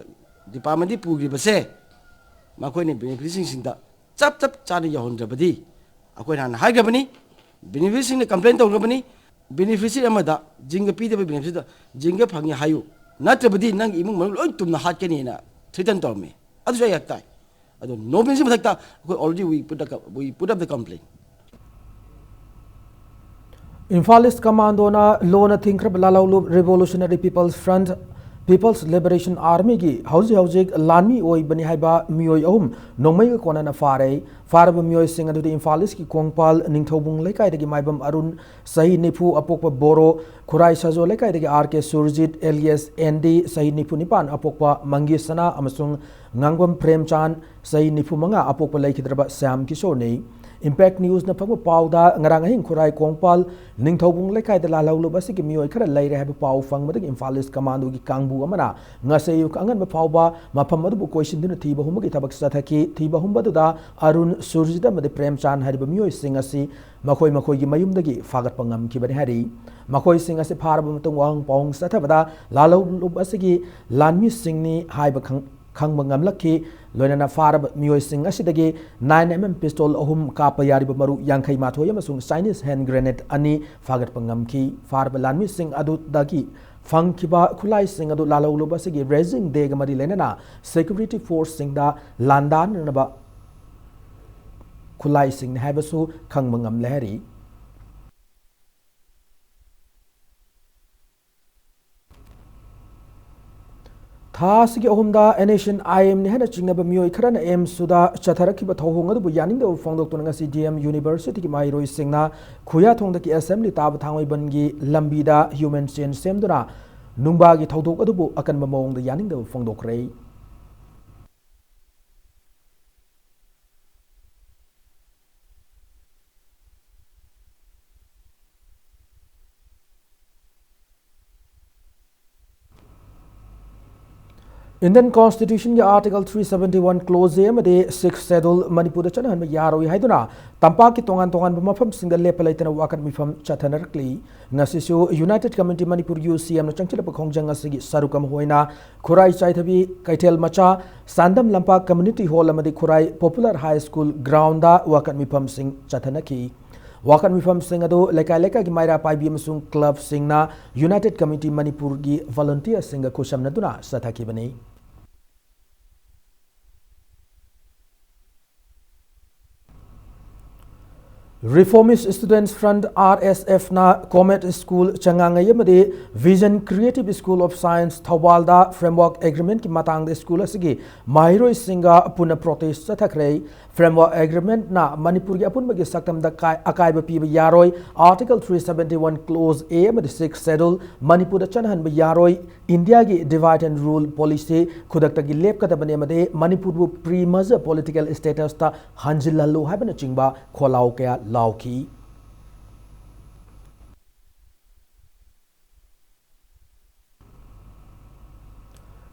ꯗꯤꯄꯥꯔꯠꯃꯦꯟꯇꯤ ꯄꯨꯈ꯭ꯔꯤꯕꯁꯦ ꯃꯈꯣꯏꯅ ꯕꯦꯅꯤꯐꯤꯁꯤꯡꯁꯤꯡꯗ ꯆꯞ ꯆꯥꯅ ꯌꯧꯍꯟꯗ꯭ꯔꯕꯗꯤ ꯑꯩꯈꯣꯏꯅ ꯍꯥꯟꯅ ꯍꯥꯏꯈ꯭ꯔꯕꯅꯤ ꯕꯦꯅꯤꯐꯤꯁꯤꯡꯅ ꯀꯝꯄ꯭ꯂꯦꯟ ꯇꯧꯈ꯭ꯔꯕꯅꯤ ꯕꯦꯅꯤꯐꯤꯁꯔꯤ ꯑꯃꯗ ꯖꯤꯡꯒ ꯄꯤꯗꯕ ꯕꯦꯅꯤꯐꯤꯁꯔꯤꯗ ꯖꯤꯡꯒ ꯐꯪꯉꯤ ꯍꯥꯏꯌꯨ ꯅꯠꯇ꯭ꯔꯕꯗꯤ ꯅꯪꯒꯤ ꯏꯃꯨꯡ ꯃꯅꯨꯡ ꯂꯣꯏ ꯇꯨꯝꯅ ꯍꯥꯠꯀꯅꯤꯅ ꯊ꯭ꯔꯤꯇꯟ ꯇꯧꯔꯝꯃꯤ ꯑꯗꯨꯁꯨ ꯑꯩ ꯇꯥꯏ ꯑꯗꯣ ꯅꯣꯕꯦꯜꯁꯤ ꯃꯊꯛꯇ ꯑꯩꯈꯣꯏ ꯑꯣꯜꯔꯦꯗꯤ ꯋꯤ ꯄꯨꯠ ꯑꯞ ꯗ complain Imphal East Commandona Lona Thinkrab Lalaulu Revolutionary People's Front People's Liberation Army gi Hauzik Lanmi Oi Bani Haiba Mioi Ahum Nomai Konana Fare Farab Mioi Sing adu Imphal East ki Kongpal Ningthobung Lekai de Maibam Arun Sahi Nipu Apokpa Boro Kurai Sazo Lekai de RK Surjit Elias ND Sahi Nipu Nipan Apokpa Mangisana Amasung Ngangwam Premchan Sahi Nipu Manga Apokpa Laikidraba Sam Kishore Impact News na pagbo pauda ngarang hing kurai kongpal ningthobung lekai de lalau basi ki mioi khara laire ha pau fang madag Imphal East Commando gi kangbu amana ngasei ka angan ba pauba mafam adu question dun thiba hum gi tabak sathaki thiba hum badu da Arun Surjita made Premchan hariba mioi singasi makoi gi mayum dagi fagat pangam ki bani hari makoi singasi pharaba mutung wang pong sathabada lalau basi gi lanmi singni haiba khang bangam lakhi loinana farab mioi sing asidagi 9mm pistol ahum kapa yariba maru yankai mathoi amasung Chinese hand grenade ani fagat pangam ki farab lanmi sing adu dagi fangkiba khulai sing adu lalau basigi raising de gamari lenana security force sing da landan naba khulai sing haibasu khang bangam lehari Thasigi Ohumda Nation IM ni hana chingnaba mioi kharana M suda chatharakiba thohong adu yaninda fongdok tonanga CDM University ki mairoi singna khuya thongda ki assembly tab thangoi bangi lambida human chain semduna nungba gi thodok adu akanba mawongda yaninda fongdok rei Indian Constitution ki Article 371 Clause A made 6th Schedule Manipur chana han yaroi haiduna tampa ki tongan mafam single lepalaitana wakat mifam chathanarkli ngasisu United Community Manipur UCM na changchila pakhongjang asigi sarukam hoina khurai chaithabi kaithel macha Sandam Lampa Community Hall amadi khurai Popular High School ground da wakat mifam sing chathanaki Wakan mifam sing ado leka ki maira paibi amasung club singna United Community Manipur gi volunteer singa kusam naduna sathaki bani Reformist Students Front RSF na Comet School Changangai amade Vision Creative School of Science Thawalda Framework Agreement ki matang de school asigi mahiroi singa puna protest chathakre Framework Agreement na Manipur gi apun bagi saktam da akai ba pi yaroi Article 371 Clause A amade 6th Schedule Manipur da chanhan ba yaroi India gi divide and rule policy khudakta gi lep kada bane amade Manipur bu pre-merger political status ta hanjilallu habana chingba kholau kya lauki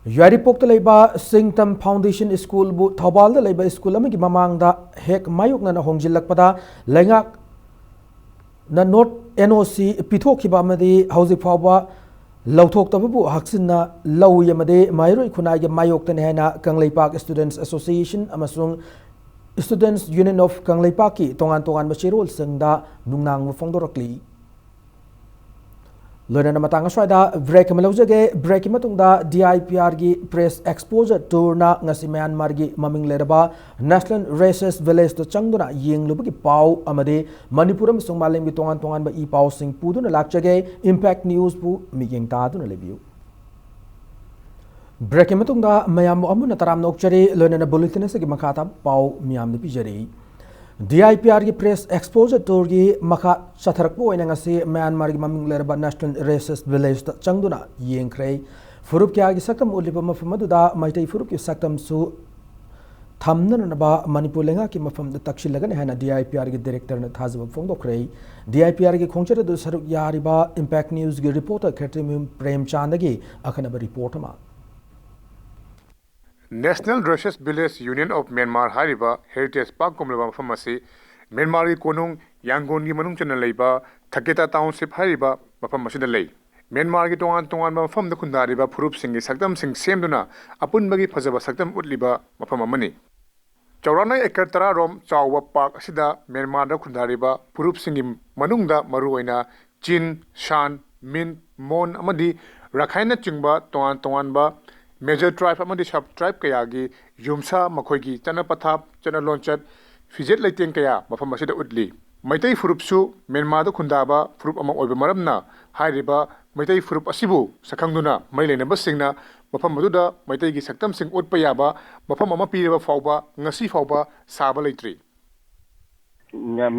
Yaripok leba Singtam Foundation School bu Thawal da leba school amagi mamang da hek mayuk na hongjilakpada lengak na not NOC pithokiba amadi hausi phawba lauthok tabu haksin na lau yamade mairoi khunai ge mayok tan hena Kangleipak Students Association amasung Students Union of Kangleipaki tongan machirol sengda nungnang fongdorakli Lona matang aswada break malawjage break matungda DIPR gi press exposure tour na ngasi Myanmar gi maming leraba National Races Village to changduna yenglubi pau amade Manipuram sungmalem gi tongan ba I pau sing puduna lakjage Impact News bu miyeng ta duna lebiu Break matungda mayam amuna taram nokchari lona bulletin se gi makata pau miyam de pijari DIPR की press exposure tour की मखा चथरकपो ओइनंगसी Myanmar की ममिंग लेरबा national races village चंगदुना येंख्रे फुरुप क्या की सकम उलिबा मफम दुदा माइतै फुरुप की सकम सु थमननबा मणिपुर लेंगा की मफम तक्षिलगन हैना DIPR की डायरेक्टर ने थाजब फोंदोख्रे DIPR की खोंचर दु सरुक यारिबा इंपैक्ट न्यूज की रिपोर्टर खैट्रिम प्रेमचांद की अखनब रिपोर्ट मा National Races Village Union of Myanmar hariba Heritage Park komleba mafam asi Myanmar ki konung Yangon gi manung chana leiba Thaketa Township hariba mafam asida lei ꯃꯦꯟꯃꯥꯔꯒꯤ ꯇꯣꯉꯥꯟ ꯇꯣꯉꯥꯟꯕ ꯃꯐꯝꯗ ꯈꯨꯟꯗꯥꯔꯤꯕ ꯐꯨꯔꯨꯞꯁꯤꯡꯒꯤ ꯁꯛꯇꯝꯁꯤꯡ ꯁꯦꯝꯗꯨꯅ ꯑꯄꯨꯟꯕꯒꯤ ꯐꯖꯕ ꯁꯛꯇꯝ ꯎꯠꯂꯤꯕ ꯃꯐꯝ ꯑꯃꯅꯤ ꯆꯥꯎꯔꯥꯛꯅ ꯑꯦꯀꯔ 10 ꯔꯣꯝ ꯆꯥꯎꯕ ꯄꯥꯔꯛ ꯑꯁꯤꯗ ꯃꯦꯟꯃꯥꯔꯗ ꯈꯨꯟꯗꯥꯔꯤꯕ ꯐꯨꯔꯨꯞꯁꯤꯡꯒꯤ ꯃꯅꯨꯡꯗ ꯃꯔꯨꯑꯣꯏꯅ ꯆꯤꯟ ꯁꯥꯟ ꯃꯤꯟ ꯃꯣꯟ ꯑꯃꯗꯤ ꯔꯥꯈꯥꯏꯟꯅꯆꯤꯡꯕ ꯇꯣꯉꯥꯟ ꯇꯣꯉꯥꯟꯕ ꯃꯦꯖꯔ ꯇ꯭ꯔꯥꯏꯕ ꯑꯃꯗꯤ ꯁꯕ ꯇ꯭ꯔꯥꯏꯕ ꯀꯌꯥꯒꯤ ꯌꯨꯝꯁꯥ ꯃꯈꯣꯏꯒꯤ ꯆꯠꯅ ꯄꯊꯥꯞ ꯆꯠꯅ ꯂꯣꯟꯆꯠ ꯐꯤꯖꯦꯠ ꯂꯩꯇꯦꯡ ꯀꯌꯥ ꯃꯐꯝ ꯑꯁꯤꯗ ꯎꯠꯂꯤ ꯃꯩꯇꯩ ꯐꯨꯔꯨꯞꯁꯨ ꯃꯦꯟꯃꯥꯔꯗ ꯈꯨꯟꯗꯥꯕ ꯐꯨꯔꯨꯞ ꯑꯃ ꯑꯣꯏꯕ ꯃꯔꯝꯅ ꯍꯥꯏꯔꯤꯕ ꯃꯩꯇꯩ ꯐꯨꯔꯨꯞ ꯑꯁꯤꯕꯨ ꯁꯛꯈꯪꯗꯨꯅ ꯃꯔꯤ ꯂꯩꯅꯕꯁꯤꯡꯅ ꯃꯐꯝ ꯑꯗꯨꯗ ꯃꯩꯇꯩꯒꯤ ꯁꯛꯇꯝꯁꯤꯡ ꯎꯠꯄ ꯌꯥꯕ ꯃꯐꯝ ꯑꯃ ꯄꯤꯔꯕ ꯐꯥꯎꯕ ꯉꯁꯤ ꯐꯥꯎꯕ ꯁꯥꯕ ꯂꯩꯇ꯭ꯔꯤ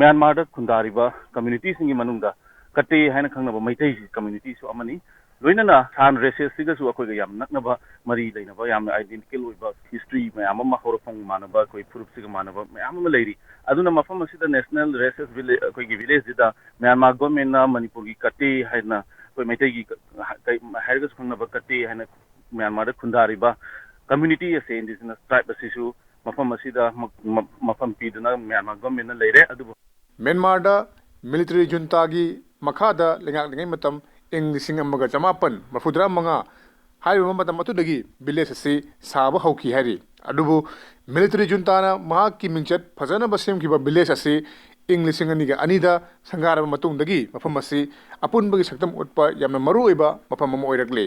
ꯃ꯭ꯌꯥꯟꯃꯥꯔꯗ ꯈꯨꯟꯗꯥꯔꯤꯕ ꯀꯝꯃ꯭ꯌꯨꯅꯤꯇꯤꯁꯤꯡꯒꯤ ꯃꯅꯨꯡꯗ ꯀꯠꯇꯦ ꯍꯥꯏꯅ ꯈꯪꯅꯕ ꯃꯩꯇꯩ ꯀꯝꯃ꯭ꯌꯨꯅꯤꯇꯤꯁꯨ ꯑꯃꯅꯤ ꯂꯣꯏꯅꯅ ꯁꯥꯟ ꯔꯦꯁꯦꯁꯁꯤꯒꯁꯨ ꯑꯩꯈꯣꯏꯒ ꯌꯥꯝ ꯅꯛꯅꯕ ꯃꯔꯤ ꯂꯩꯅꯕ ꯌꯥꯝꯅ ꯑꯥꯏꯗꯦꯟꯇꯤꯀꯦꯜ ꯑꯣꯏꯕ ꯍꯤꯁꯇ꯭ꯔꯤ ꯃꯌꯥꯝ ꯑꯃ ꯍꯧꯔꯛꯐꯝ ꯃꯥꯟꯅꯕ ꯑꯩꯈꯣꯏ ꯐꯨꯔꯨꯞꯁꯤꯒ ꯃꯥꯟꯅꯕ ꯃꯌꯥꯝ ꯑꯃ ꯂꯩꯔꯤ ꯑꯗꯨꯅ ꯃꯐꯝ ꯑꯁꯤꯗ ꯅꯦꯁꯅꯦꯜ ꯔꯦꯁꯦꯁ ꯑꯩꯈꯣꯏꯒꯤ ꯚꯤꯂꯦꯖꯁꯤꯗ ꯃ꯭ꯌꯥꯟꯃꯥꯔ ꯒꯣꯔꯃꯦꯟꯅ ꯃꯅꯤꯄꯨꯔꯒꯤ ꯀꯠꯇꯦ ꯍꯥꯏꯅ ꯑꯩꯈꯣꯏ ꯃꯩꯇꯩꯒꯤ ꯍꯥꯏꯔꯒꯁꯨ ꯈꯪꯅꯕ ꯀꯠꯇꯦ ꯍꯥꯏꯅ ꯃ꯭ꯌꯥꯟꯃꯥꯔꯗ ꯈꯨꯟꯗꯥꯔꯤꯕ ꯀꯝꯃ꯭ꯌꯨꯅꯤꯇꯤ ꯑꯁꯦ ꯏꯟꯗꯤꯖꯤꯅꯁ ꯇ꯭ꯔꯥꯏꯕ ꯑꯁꯤꯁꯨ ꯃꯐꯝ ꯑꯁꯤꯗ ꯃꯐꯝ ꯄꯤꯗꯨꯅ ꯃ꯭ꯌꯥꯟꯃꯥꯔ ꯒꯣꯔꯃꯦꯟꯅ ꯂꯩꯔꯦ ꯑꯗꯨꯕꯨ ꯃꯦꯟꯃꯥꯔꯗ ꯃꯤꯂꯤꯇꯔꯤ ꯖꯨꯟꯇꯥꯒꯤ ꯃꯈꯥꯗ ꯂꯩꯉꯥꯛꯂꯤꯉꯩ ꯃꯇꯝ ꯏꯪ 1935 ꯍꯥꯏꯔꯤꯕ ꯃꯇꯝ ꯑꯗꯨꯗꯒꯤ ꯚꯤꯂꯦꯖ ꯑꯁꯤ ꯁꯥꯕ ꯍꯧꯈꯤ ꯍꯥꯏꯔꯤ ꯑꯗꯨꯕꯨ ꯃꯤꯂꯤꯇꯔꯤ ꯖꯨꯟꯇꯥꯅ ꯃꯍꯥꯛꯀꯤ ꯃꯤꯡꯆꯠ ꯐꯖꯅꯕ ꯁꯦꯝꯈꯤꯕ ꯚꯤꯂꯦꯖ ꯑꯁꯤ ꯏꯪ 2002ꯗ ꯁꯪꯒꯥꯔꯕ ꯃꯇꯨꯡꯗꯒꯤ ꯃꯐꯝ ꯑꯁꯤ ꯑꯄꯨꯟꯕꯒꯤ ꯁꯛꯇꯝ ꯎꯠꯄ ꯌꯥꯝꯅ ꯃꯔꯨꯑꯣꯏꯕ ꯃꯐꯝ ꯑꯃ ꯑꯣꯏꯔꯛꯂꯤ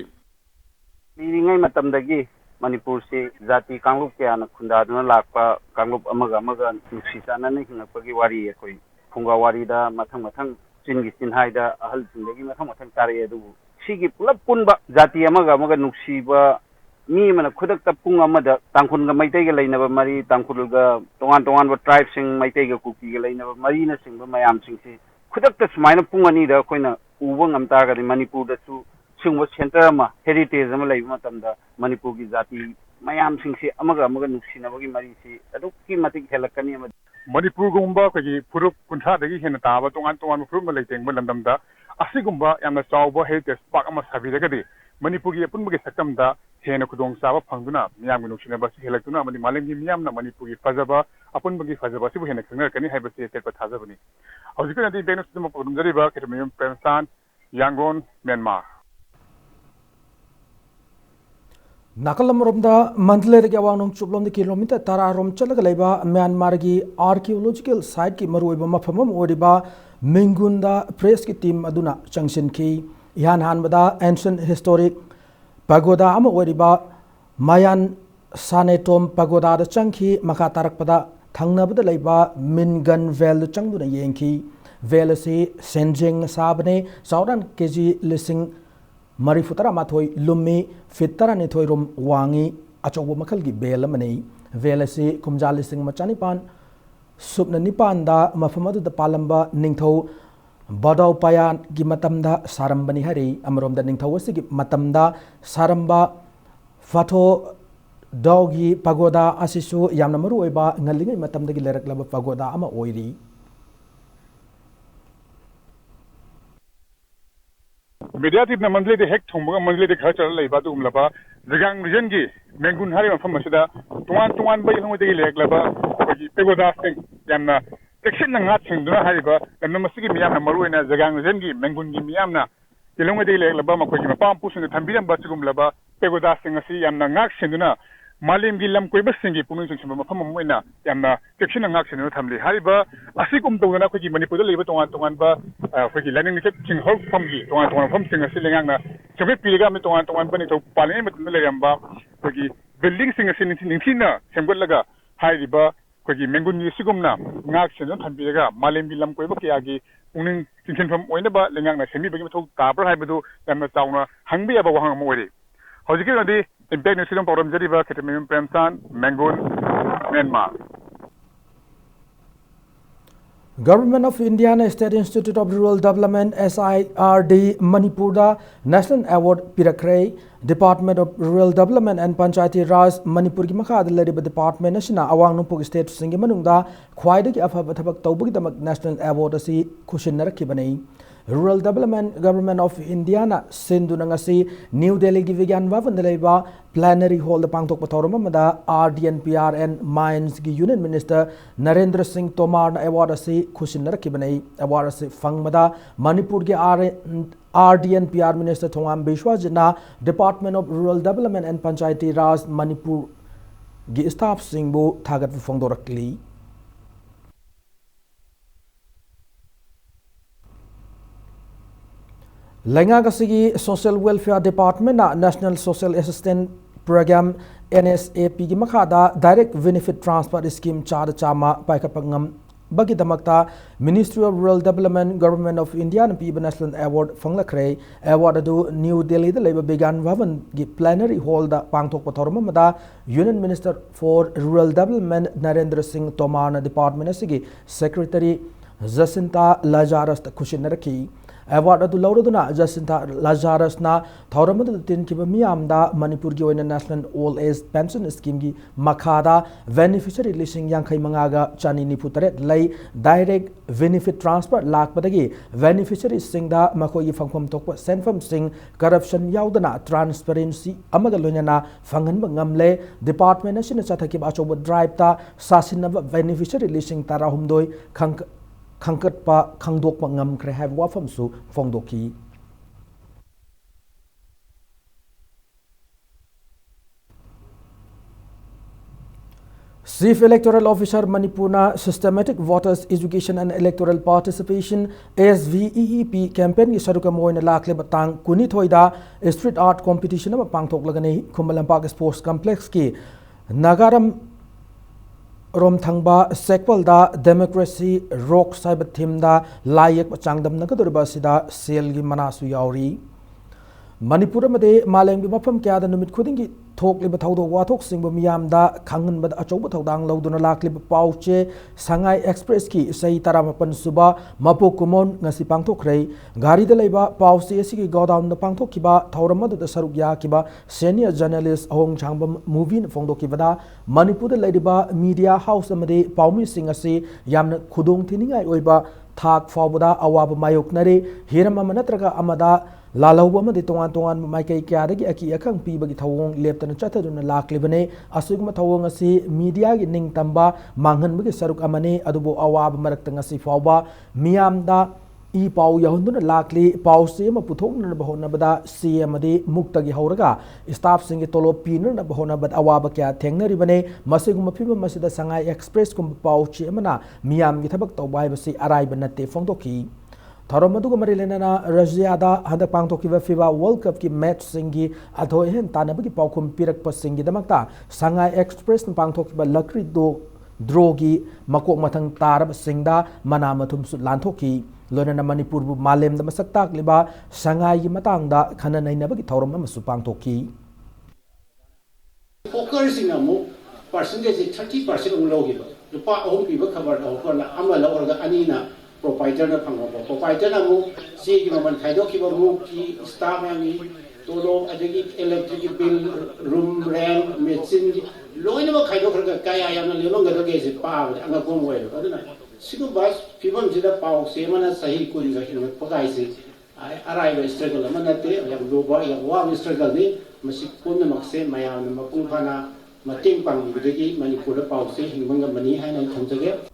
ꯂꯤꯔꯤꯉꯩ ꯃꯇꯝꯗꯒꯤ ꯃꯅꯤꯄꯨꯔꯁꯤ ꯖꯥꯇꯤ ꯀꯥꯡꯂꯨꯞ ꯀꯌꯥꯅ ꯈꯨꯟꯗꯥꯗꯨꯅ ꯂꯥꯛꯄ ꯀꯥꯡꯂꯨꯞ ꯑꯃꯒ ꯅꯨꯡꯁꯤ ꯆꯥꯟꯅꯅ ꯍꯤꯡꯉꯛꯄꯒꯤ ꯋꯥꯔꯤ ꯑꯩꯈꯣꯏ ꯐꯨꯡꯒꯥ ꯋꯥꯔꯤꯗ ꯃꯊꯪ ꯆꯤꯟꯒꯤ ꯆꯤꯟꯍꯥꯏꯗ ꯑꯍꯜꯁꯤꯡꯗꯒꯤ ꯃꯊꯪ ꯇꯥꯔꯛꯑꯦ ꯑꯗꯨꯕꯨ ꯁꯤꯒꯤ ꯄꯨꯂꯞ ꯄꯨꯟꯕ ꯖꯥꯇꯤ ꯑꯃꯒ ꯅꯨꯡꯁꯤꯕ ꯃꯤ ꯑꯃꯅ ꯈꯨꯗꯛꯇ ꯄꯨꯡ ꯑꯃꯗ ꯇꯥꯡꯈꯨꯜꯒ ꯃꯩꯇꯩꯒ ꯂꯩꯅꯕ ꯃꯔꯤ ꯇꯥꯡꯈꯨꯜꯒ ꯇꯣꯉꯥꯟꯕ ꯇ꯭ꯔꯥꯏꯕꯁꯤꯡ ꯃꯩꯇꯩꯒ ꯀꯨꯀꯤꯒ ꯂꯩꯅꯕ ꯃꯔꯤꯅꯆꯤꯡꯕ ꯃꯌꯥꯝꯁꯤꯡꯁꯤ ꯈꯨꯗꯛꯇ ꯁꯨꯃꯥꯏꯅ ꯄꯨꯡ ꯑꯅꯤꯗ ꯑꯩꯈꯣꯏꯅ ꯎꯕ ꯉꯝ ꯇꯥꯔꯒꯗꯤ ꯃꯅꯤꯄꯨꯔꯗꯁꯨ ꯁꯤꯒꯨꯝꯕ ꯁꯦꯟꯇꯔ ꯑꯃ ꯍꯦꯔꯤꯇꯦꯖ ꯑꯃ ꯂꯩꯕ ꯃꯇꯝꯗ ꯃꯅꯤꯄꯨꯔꯒꯤ ꯖꯥꯇꯤ ꯃꯌꯥꯝꯁꯤꯡꯁꯤ ꯑꯃꯒ ꯅꯨꯡꯁꯤꯅꯕꯒꯤ ꯃꯔꯤꯁꯤ ꯑꯗꯨꯛꯀꯤ ꯃꯇꯤꯛ ꯍꯦꯜꯂꯛꯀꯅꯤ ꯃꯅꯤꯄꯨꯔꯒꯨꯝꯕ ꯑꯩꯈꯣꯏꯒꯤ ꯐꯨꯔꯨꯞ 30ꯗꯒꯤ ꯍꯦꯟꯅ ꯇꯥꯕ ꯇꯣꯉꯥꯟ ꯇꯣꯉꯥꯟꯕ ꯐꯨꯔꯨꯞꯅ ꯂꯩꯇꯦꯡꯕ ꯂꯝꯗꯝꯗ ꯑꯁꯤꯒꯨꯝꯕ ꯌꯥꯝꯅ ꯆꯥꯎꯕ ꯍꯦꯔꯤꯇꯦꯖ ꯄꯥꯔꯛ ꯑꯃ ꯁꯥꯕꯤꯔꯒꯗꯤ ꯃꯅꯤꯄꯨꯔꯒꯤ ꯑꯄꯨꯟꯕꯒꯤ ꯁꯛꯇꯝꯗ ꯍꯦꯟꯅ ꯈꯨꯗꯣꯡꯆꯥꯕ ꯐꯪꯗꯨꯅ ꯃꯤꯌꯥꯝꯒꯤ ꯅꯨꯡꯁꯤꯅꯕ ꯑꯁꯤ ꯍꯦꯜꯂꯛꯇꯨꯅ ꯑꯃꯗꯤ ꯃꯥꯂꯦꯝꯒꯤ ꯃꯤꯌꯥꯝꯅ ꯃꯅꯤꯄꯨꯔꯒꯤ ꯐꯖꯕ ꯑꯄꯨꯟꯕꯒꯤ ꯐꯖꯕ ꯑꯁꯤꯕꯨ ꯍꯦꯟꯅ ꯈꯪꯅꯔꯛꯀꯅꯤ ꯍꯥꯏꯕꯁꯤ ꯑꯇꯦꯠꯄ ꯊꯥꯖꯕꯅꯤ ꯍꯧꯖꯤꯛꯀꯤ ꯑꯣꯏꯅꯗꯤ ꯕꯦꯡꯛꯅ ꯄꯥꯎꯗꯝꯖꯔꯤꯕ ꯈꯦꯇ꯭ꯔꯃꯌꯨꯝ ꯄ꯭ꯔꯦꯝꯁꯥꯟ ꯌꯥꯡꯒꯣꯟ ꯃ꯭ꯌꯥꯟꯃꯥꯔ ꯅꯥꯀꯜ ꯑꯃꯔꯣꯝꯗ ꯃꯟꯗꯂꯦꯗꯒꯤ ꯑꯋꯥꯡꯅꯣꯡ ꯆꯨꯞꯂꯣꯝꯗ ꯀꯤꯂꯣꯃꯤꯇꯔ 10 ꯔꯣꯝ ꯆꯠꯂꯒ ꯂꯩꯕ ꯃ꯭ꯌꯥꯟꯃꯥꯔꯒꯤ ꯑꯥꯔꯀꯤꯑꯣꯂꯣꯖꯤꯀꯦꯜ ꯁꯥꯏꯠꯀꯤ ꯃꯔꯨꯑꯣꯏꯕ ꯃꯐꯝ ꯑꯃ ꯑꯣꯏꯔꯤꯕ ꯃꯤꯡꯒꯨꯟꯗ ꯄ꯭ꯔꯦꯁꯀꯤ ꯇꯤꯝ ꯑꯗꯨꯅ ꯆꯪꯁꯤꯟꯈꯤ ꯏꯍꯥꯟ ꯍꯥꯟꯕꯗ ꯑꯦꯟꯁꯟ ꯍꯤꯁꯇꯣꯔꯤꯛ ꯄꯒꯣꯗꯥ ꯑꯃ ꯑꯣꯏꯔꯤꯕ ꯃꯌꯥꯟ ꯁꯥꯅꯦꯇꯣꯝ ꯄꯒꯣꯗꯥꯗ ꯆꯪꯈꯤ ꯃꯈꯥ ꯇꯥꯔꯛꯄꯗ ꯊꯪꯅꯕꯗ ꯂꯩꯕ ꯃꯤꯟꯒꯟ ꯚꯦꯜꯗ ꯆꯪꯗꯨꯅ ꯌꯦꯡꯈꯤ ꯚꯦꯜ ꯑꯁꯤ ꯁꯦꯟꯖꯦꯡꯅ ꯁꯥꯕꯅꯤ ꯆꯥꯎꯔꯥꯛꯅ ꯀꯦꯖꯤ 34 ꯂꯨꯝꯃꯤ ꯐꯤꯠ 12 ꯔꯣꯝ ꯋꯥꯡꯉꯤ ꯑꯆꯧꯕ ꯃꯈꯜꯒꯤ ꯚꯦꯜ ꯑꯃꯅꯤ ꯚꯦꯜ ꯑꯁꯤ ꯀꯨꯝꯖꯥ 1909ꯗ ꯃꯐꯝ ꯑꯗꯨꯗ ꯄꯥꯜꯂꯝꯕ ꯅꯤꯡꯊꯧ ꯕꯗꯥꯎ ꯄꯥꯌꯥꯒꯤ ꯃꯇꯝꯗ ꯁꯥꯔꯝꯕꯅꯤ ꯍꯥꯏꯔꯤ ꯑꯃꯔꯣꯝꯗ ꯅꯤꯡꯊꯧ ꯑꯁꯤꯒꯤ ꯃꯇꯝꯗ ꯁꯥꯔꯝꯕ ꯐꯥꯊꯣ ꯗꯥꯎꯒꯤ ꯄꯒꯣꯗꯥ ꯑꯁꯤꯁꯨ ꯌꯥꯝꯅ ꯃꯔꯨꯑꯣꯏꯕ ꯉꯜꯂꯤꯉꯩ ꯃꯇꯝꯗꯒꯤ ꯂꯩꯔꯛꯂꯕ ꯄꯒꯣꯗꯥ ꯑꯃ ꯑꯣꯏꯔꯤ ꯃꯦꯗꯤꯌꯥꯇꯤꯞꯅ ꯃꯟꯗꯂꯦꯗ ꯍꯦꯛ ꯊꯨꯡꯕꯒ ꯃꯟꯗꯂꯦꯗ ꯈꯔ ꯆꯠꯂ ꯂꯩꯕ ꯑꯗꯨꯒꯨꯝꯂꯕ ꯖꯒꯥꯡ ꯔꯤꯖꯟꯒꯤ ꯃꯦꯡꯒꯨꯟ ꯍꯥꯏꯔꯤꯕ ꯃꯐꯝ ꯑꯁꯤꯗ ꯇꯣꯉꯥꯟꯕ ꯏꯂꯣꯡꯉꯩꯗꯒꯤ ꯂꯩꯔꯛꯂꯕ ꯑꯩꯈꯣꯏꯒꯤ ꯄꯦꯒꯣꯗꯥꯁꯤꯡ ꯌꯥꯝꯅ ꯆꯦꯛꯁꯤꯟꯅ ꯉꯥꯛꯁꯦꯟꯗꯨꯅ ꯍꯥꯏꯔꯤꯕ ꯂꯝꯗꯝ ꯑꯁꯤꯒꯤ ꯃꯤꯌꯥꯝꯅ ꯃꯔꯨꯑꯣꯏꯅ ꯖꯒꯥꯡ ꯔꯤꯖꯟꯒꯤ ꯃꯦꯡꯒꯨꯟꯒꯤ ꯃꯤꯌꯥꯝꯅ ꯏꯂꯣꯡꯉꯩꯗꯒꯤ ꯂꯩꯔꯛꯂꯕ ꯃꯈꯣꯏꯒꯤ ꯃꯄꯥ ꯃꯄꯨꯁꯤꯡꯅ ꯊꯝꯕꯤꯔꯝꯕ ꯁꯤꯒꯨꯝꯂꯕ ꯄꯦꯒꯣꯗꯥꯁꯤꯡ ꯑꯁꯤ ꯌꯥꯝꯅ ꯉꯥꯛꯁꯦꯟꯗꯨꯅ ꯃꯥꯂꯦꯝꯒꯤ ꯂꯝ ꯀꯣꯏꯕꯁꯤꯡꯒꯤ ꯄꯨꯛꯅꯤꯡ ꯆꯤꯡꯁꯤꯟꯕ ꯃꯐꯝ ꯑꯃ ꯑꯣꯏꯅ ꯌꯥꯝꯅ ꯆꯦꯛꯁꯤꯟꯅ ꯉꯥꯛꯁꯦꯟꯗꯨꯅ ꯊꯝꯂꯤ ꯍꯥꯏꯔꯤꯕ ꯑꯁꯤꯒꯨꯝ ꯇꯧꯗꯅ ꯑꯩꯈꯣꯏꯒꯤ ꯃꯅꯤꯄꯨꯔꯗ ꯂꯩꯕ ꯇꯣꯉꯥꯟꯕ ꯑꯩꯈꯣꯏꯒꯤ ꯂꯥꯏꯅꯤꯡ ꯂꯤꯆꯠꯁꯤꯡ ꯍꯧꯔꯛꯐꯝꯒꯤ ꯇꯣꯉꯥꯟꯕ ꯃꯐꯝꯁꯤꯡ ꯑꯁꯤ ꯂꯩꯉꯥꯛꯅ ꯁꯦꯝꯒꯠꯄꯤꯔꯒ ꯑꯃꯗꯤ ꯇꯣꯉꯥꯟꯕ ꯅꯤꯡꯊꯧ ꯄꯥꯜꯂꯤꯉꯩ ꯃꯇꯝꯗ ꯂꯩꯔꯝꯕ ꯑꯩꯈꯣꯏꯒꯤ ꯕꯤꯜꯗꯤꯡꯁꯤꯡ ꯑꯁꯤ ꯅꯤꯡꯊꯤꯅ ꯁꯦꯝꯒꯠꯂꯒ ꯍꯥꯏꯔꯤꯕ ꯑꯩꯈꯣꯏꯒꯤ ꯃꯦꯡꯒꯨꯟꯒꯤ ꯑꯁꯤꯒꯨꯝꯅ ꯉꯥꯛꯁꯦꯟꯗꯨꯅ ꯊꯝꯕꯤꯔꯒ ꯃꯥꯂꯦꯝꯒꯤ ꯂꯝ ꯀꯣꯏꯕ ꯀꯌꯥꯒꯤ ꯄꯨꯛꯅꯤꯡ ꯆꯤꯡꯁꯤꯟꯐꯝ ꯑꯣꯏꯅꯕ ꯂꯩꯉꯥꯛꯅ ꯁꯦꯝꯕꯤꯕꯒꯤ ꯃꯊꯧ ꯇꯥꯕ꯭ꯔꯥ ꯍꯥꯏꯕꯗꯨ ꯌꯥꯝꯅ ꯆꯥꯎꯅ ꯍꯪꯕ ꯌꯥꯕ ꯋꯥꯍꯪ ꯑꯃ ꯑꯣꯏꯔꯤ ꯍꯧꯖꯤꯛꯀꯤ ꯑꯣꯏꯅꯗꯤ ꯏꯝꯄꯦꯛ ꯅ꯭ꯌꯨꯁꯇ ꯄꯥꯎꯗꯝꯖꯔꯤꯕ ꯈꯦꯇ꯭ꯔꯃꯌꯨꯝ ꯄ꯭ꯔꯦꯝꯆꯥꯟ ꯃꯦꯡꯒꯨꯟ Myanmar Government of India and State Institute of Rural Development SIRD Manipur National Award Pirakre Department of Rural Development and Panchayati Raj Manipur ki makha lariba department asina awang nupuk state singi manungda khwaidagi afaba thabak tawbagi damak National Award asi khushinnarakibani Rural Development Government of India na sinduna ngasi New Delhi gi Vigyan Bhavan leba plenary hall da pangtok pathoram amada RDNPR and Mines gi Union Minister Narendra Singh Tomar na award asi khushin rakibani award asi fangmada Manipur gi RDNPR Minister Thongam Bishwajna Department of Rural Development and Panchayati Raj Manipur gi staff singbu thagat fongdorakli Lenga Social Welfare Department na National Social Assistance Program NSAP gi makhada Direct Benefit Transfer Scheme char chama paikapangam bagi damakta Ministry of Rural Development Government of India na PIB National Award fanglakre award adu New Delhi da leba Begyan Bhavan gi plenary hall da pangthok pathoram amada Union Minister for Rural Development Narendra Singh Tomar na Department asigi Secretary Jacinta Lazarus ta khushin rakhi award adu lauraduna Jacinta Lazarus na thauramadu tin kiba miyamda Manipur gi oina National Old Age Pension Scheme gi makhada beneficiary listing yankai mangaga chani niputare lay direct benefit transfer lakpadagi beneficiary singda makoi fangpham tokpa senfam sing corruption yaudana transparency amaga loinana fanganba ngamle department asina chathaki ba choba drive ta sasinaba beneficiary listing tarahumdoi khangkat pa khangdok pa ngam kre have wafam su fongdoki Chief Electoral Officer Manipurna Systematic Voters Education and Electoral Participation SVEEP campaign gi saruka moina lakle batang kuni thoida street art competition ma pangthok lagani Kumalampak Sports Complex ki Nagaram Rom thangba sequel da democracy rock cyber theme da layak changdam nagadurba sida sel gi manasu yauri Manipur made maleng gi mafam kya da numit khuding gi thokli ba thawdo wathok singba miyam da khangan ba achoba thawdang lawduna lakli ba pauche Shanghai Express ki sei taramapan suba mapo kumon ngasi pangthok rei gari da leiba pauche sigi godown da pangthok kiba thawramadu da saruk ya kiba senior journalist ahong changbam movie na phongdo kibada Manipur da leiba media house amade paumi sing ase yamna khudong thiningai oiba thak fawbada awab mayoknare hiram amanatraga amada Lalauba ma de tongan tongan maikai kya dagi aki akang pi bagi thawong leptana chathaduna laklibane asugma thawong asi media gi ning tamba manghan bagi saruk amane adubo awab marakta ngasi fawba miyamda I pau yahunduna lakli pau se ma puthokna bahona bada CM ade mukta gi hauraga staff singi tolo piner na bahona bad awaba kya thengnari bane masiguma phiba masida Shanghai Express kum pau che amana miyam gi thabak tawbai basi arai banate fongdoki Tharamadu Marilena Rajiada Handa Pangtokiva FIBA World Cup ki match singi Atho hen Tanabaki Paukum Pirak Pasingi Damakta Shanghai Express Pangtokiba Lakri do Drogi Makok Matang Tarab Singda Manamatum Lantoki Lona Manipur Malem the Masaktak Liba Shanghai Matangda Kana Nainabaki Thoram Masupang Toki Focusing on percentage 30% low. The part of people covered over Amala or the Anina. Provider na pangabo provider na mo si gimaman kaido kiba mo ki staff ni tolo adagi electric bill room rent medicine loina mo kaido kaya kaya yang na lelong gado ge si pa anga ko mo ero aduna sigo bas pibam sida pa se mana sahi ko ni ga kino pakai si arai ba struggle manate yang do ba yang wa struggle ni masik ko na makse maya na mapung phana mating pang bidagi Manipur pa se hingmanga mani hai na thamjage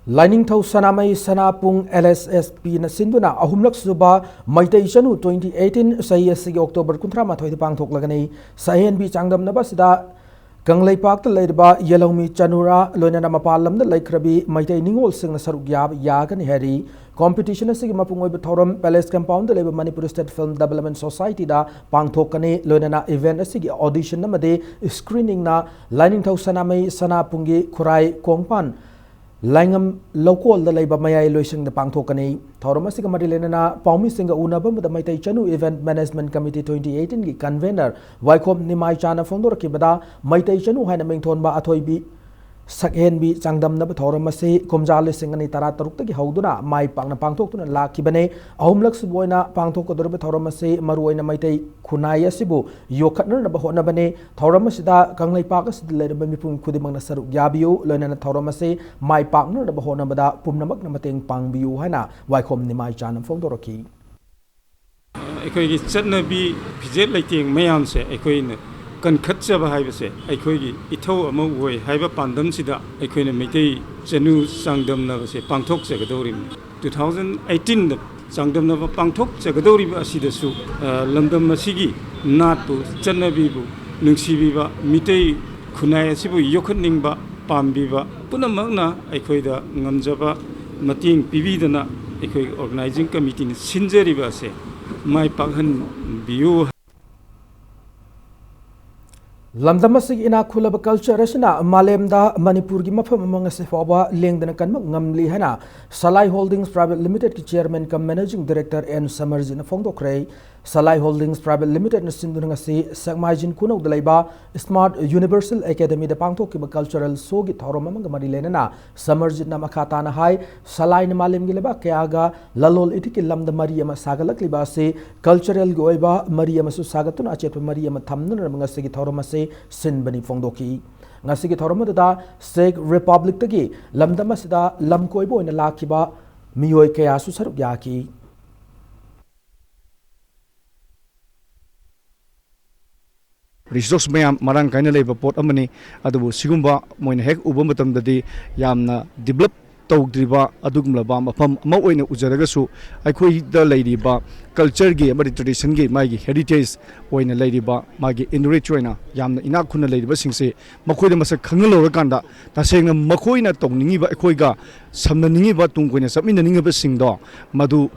Lining Thau Sanamai Sanapung LSSP na Sinduna Ahumlak Suba Maitai Chanu 2018 Sayasigi October Kuntra Mathoi Pangthok Lagani Sahen Bi Changdam Nabasida Ganglai Park the Ladeba Yellowmi Chanura Lona Mapalam the Lake Krabi Maitai Ningol Sing Sarugyab Yagan Harry Competition Sigi Mapungoi Thorum Palace Compound the Labour Manipur State Film Development Society da Pangthokane Lona event Sigi audition Namade screening na Lining Thau Sanamai Sanapungi Kurai Kongpan Langam local the labor mayai loising the pangthokani Thoromasiga Marilena Paumi Singa Unabam the Maitai Chanu Event Management Committee 2018 convener Waikom Nimai Chana Fondor Kibada Maitai Chanu Hanaming Tonba Atoibi sakhen bi changdam na thoram ase komjal singani tara taruk ta gi hauduna mai pangna pangthok tuna lakibane ahumlak suboina pangthok ko dorbe thoram ase maruoina maitai khunai asibu yokhatna na bahona bane thoram asida kanglai pak asid lerba mipum khudimang na saruk yabiu loina na thoram ase mai pakna na bahona bada pumnamak na mateng pangbiu haina waikhom ni mai chanam fongdoroki ꯑꯩꯈꯣꯏꯒꯤ ꯆꯠꯅꯕꯤ ꯐꯤꯖꯦꯠ ꯂꯩꯇꯦꯡ ꯃꯌꯥꯝꯁꯦ ꯑꯩꯈꯣꯏꯅ ꯀꯟꯈꯠꯆꯕ ꯍꯥꯏꯕꯁꯦ ꯑꯩꯈꯣꯏꯒꯤ ꯏꯊꯧ ꯑꯃ ꯑꯣꯏ ꯍꯥꯏꯕ ꯄꯥꯟꯗꯝꯁꯤꯗ ꯑꯩꯈꯣꯏꯅ ꯃꯩꯇꯩ ꯆꯅꯨ ꯆꯥꯡꯗꯝꯅꯕꯁꯦ ꯄꯥꯡꯊꯣꯛꯆꯒꯗꯧꯔꯤꯕꯅꯤ 2018ꯗ ꯆꯥꯡꯗꯝꯅꯕ ꯄꯥꯡꯊꯣꯛꯆꯒꯗꯧꯔꯤꯕ ꯑꯁꯤꯗꯁꯨ ꯂꯝꯗꯝ ꯑꯁꯤꯒꯤ ꯅꯥꯠꯄꯨ ꯆꯠꯅꯕꯤꯕꯨ ꯅꯨꯡꯁꯤꯕꯤꯕ ꯃꯤꯇꯩ ꯈꯨꯟꯅꯥꯏ ꯑꯁꯤꯕꯨ ꯌꯣꯛꯈꯠꯅꯤꯡꯕ ꯄꯥꯝꯕꯤꯕ ꯄꯨꯝꯅꯃꯛꯅ ꯑꯩꯈꯣꯏꯗ ꯉꯝꯖꯕ ꯃꯇꯦꯡ ꯄꯤꯕꯤꯗꯅ ꯑꯩꯈꯣꯏꯒꯤ ꯑꯣꯔꯒꯅꯥꯏꯖꯤꯡ ꯀꯃꯤꯇꯤꯅ ꯁꯤꯟꯖꯔꯤꯕ ꯑꯁꯦ mai pakhanbiyu lamdam asigi ina khulaba culture asina malemda manipur gi mafam amang ase foba lengdana kanmak ngamli hana salai holdings private limited ki chairman kam managing director n samarji na fongdokre salai holdings private limited na sindunang ase sakmaijin kunaw dalaiba smart universal academy da pangthok ki cultural show gi thorom amang mari lenana samarji na makhata na hai salai na malem gi leba kyaga lalol itiki lamda mari ama sagalak liba se cultural gi oiba mari ama su sagatun achet mari ama thamna amang ase gi thorom ase sin bani fongdoki ngasi gi thorom da Czech Republic tagi lamdam asida lamkoi bo ina lakhiba miyoi kaya su saruk yaki resource mayam marang kaina leba pot amani adubu sigumba moina hek uba matamdadi yamna develop tawdriba adugumlaba mafam ama oina ujaragasu aikhoi da leiriba culture gi amari tradition gi magi heritage oina leiriba magi enrich oina yamna ina khuna leiriba singse makhoi da masak khangalo kanda tasengna makhoi na tongningi ba aikhoi ga samna ningi ba tungkoina sapmina ningi ba singdo madu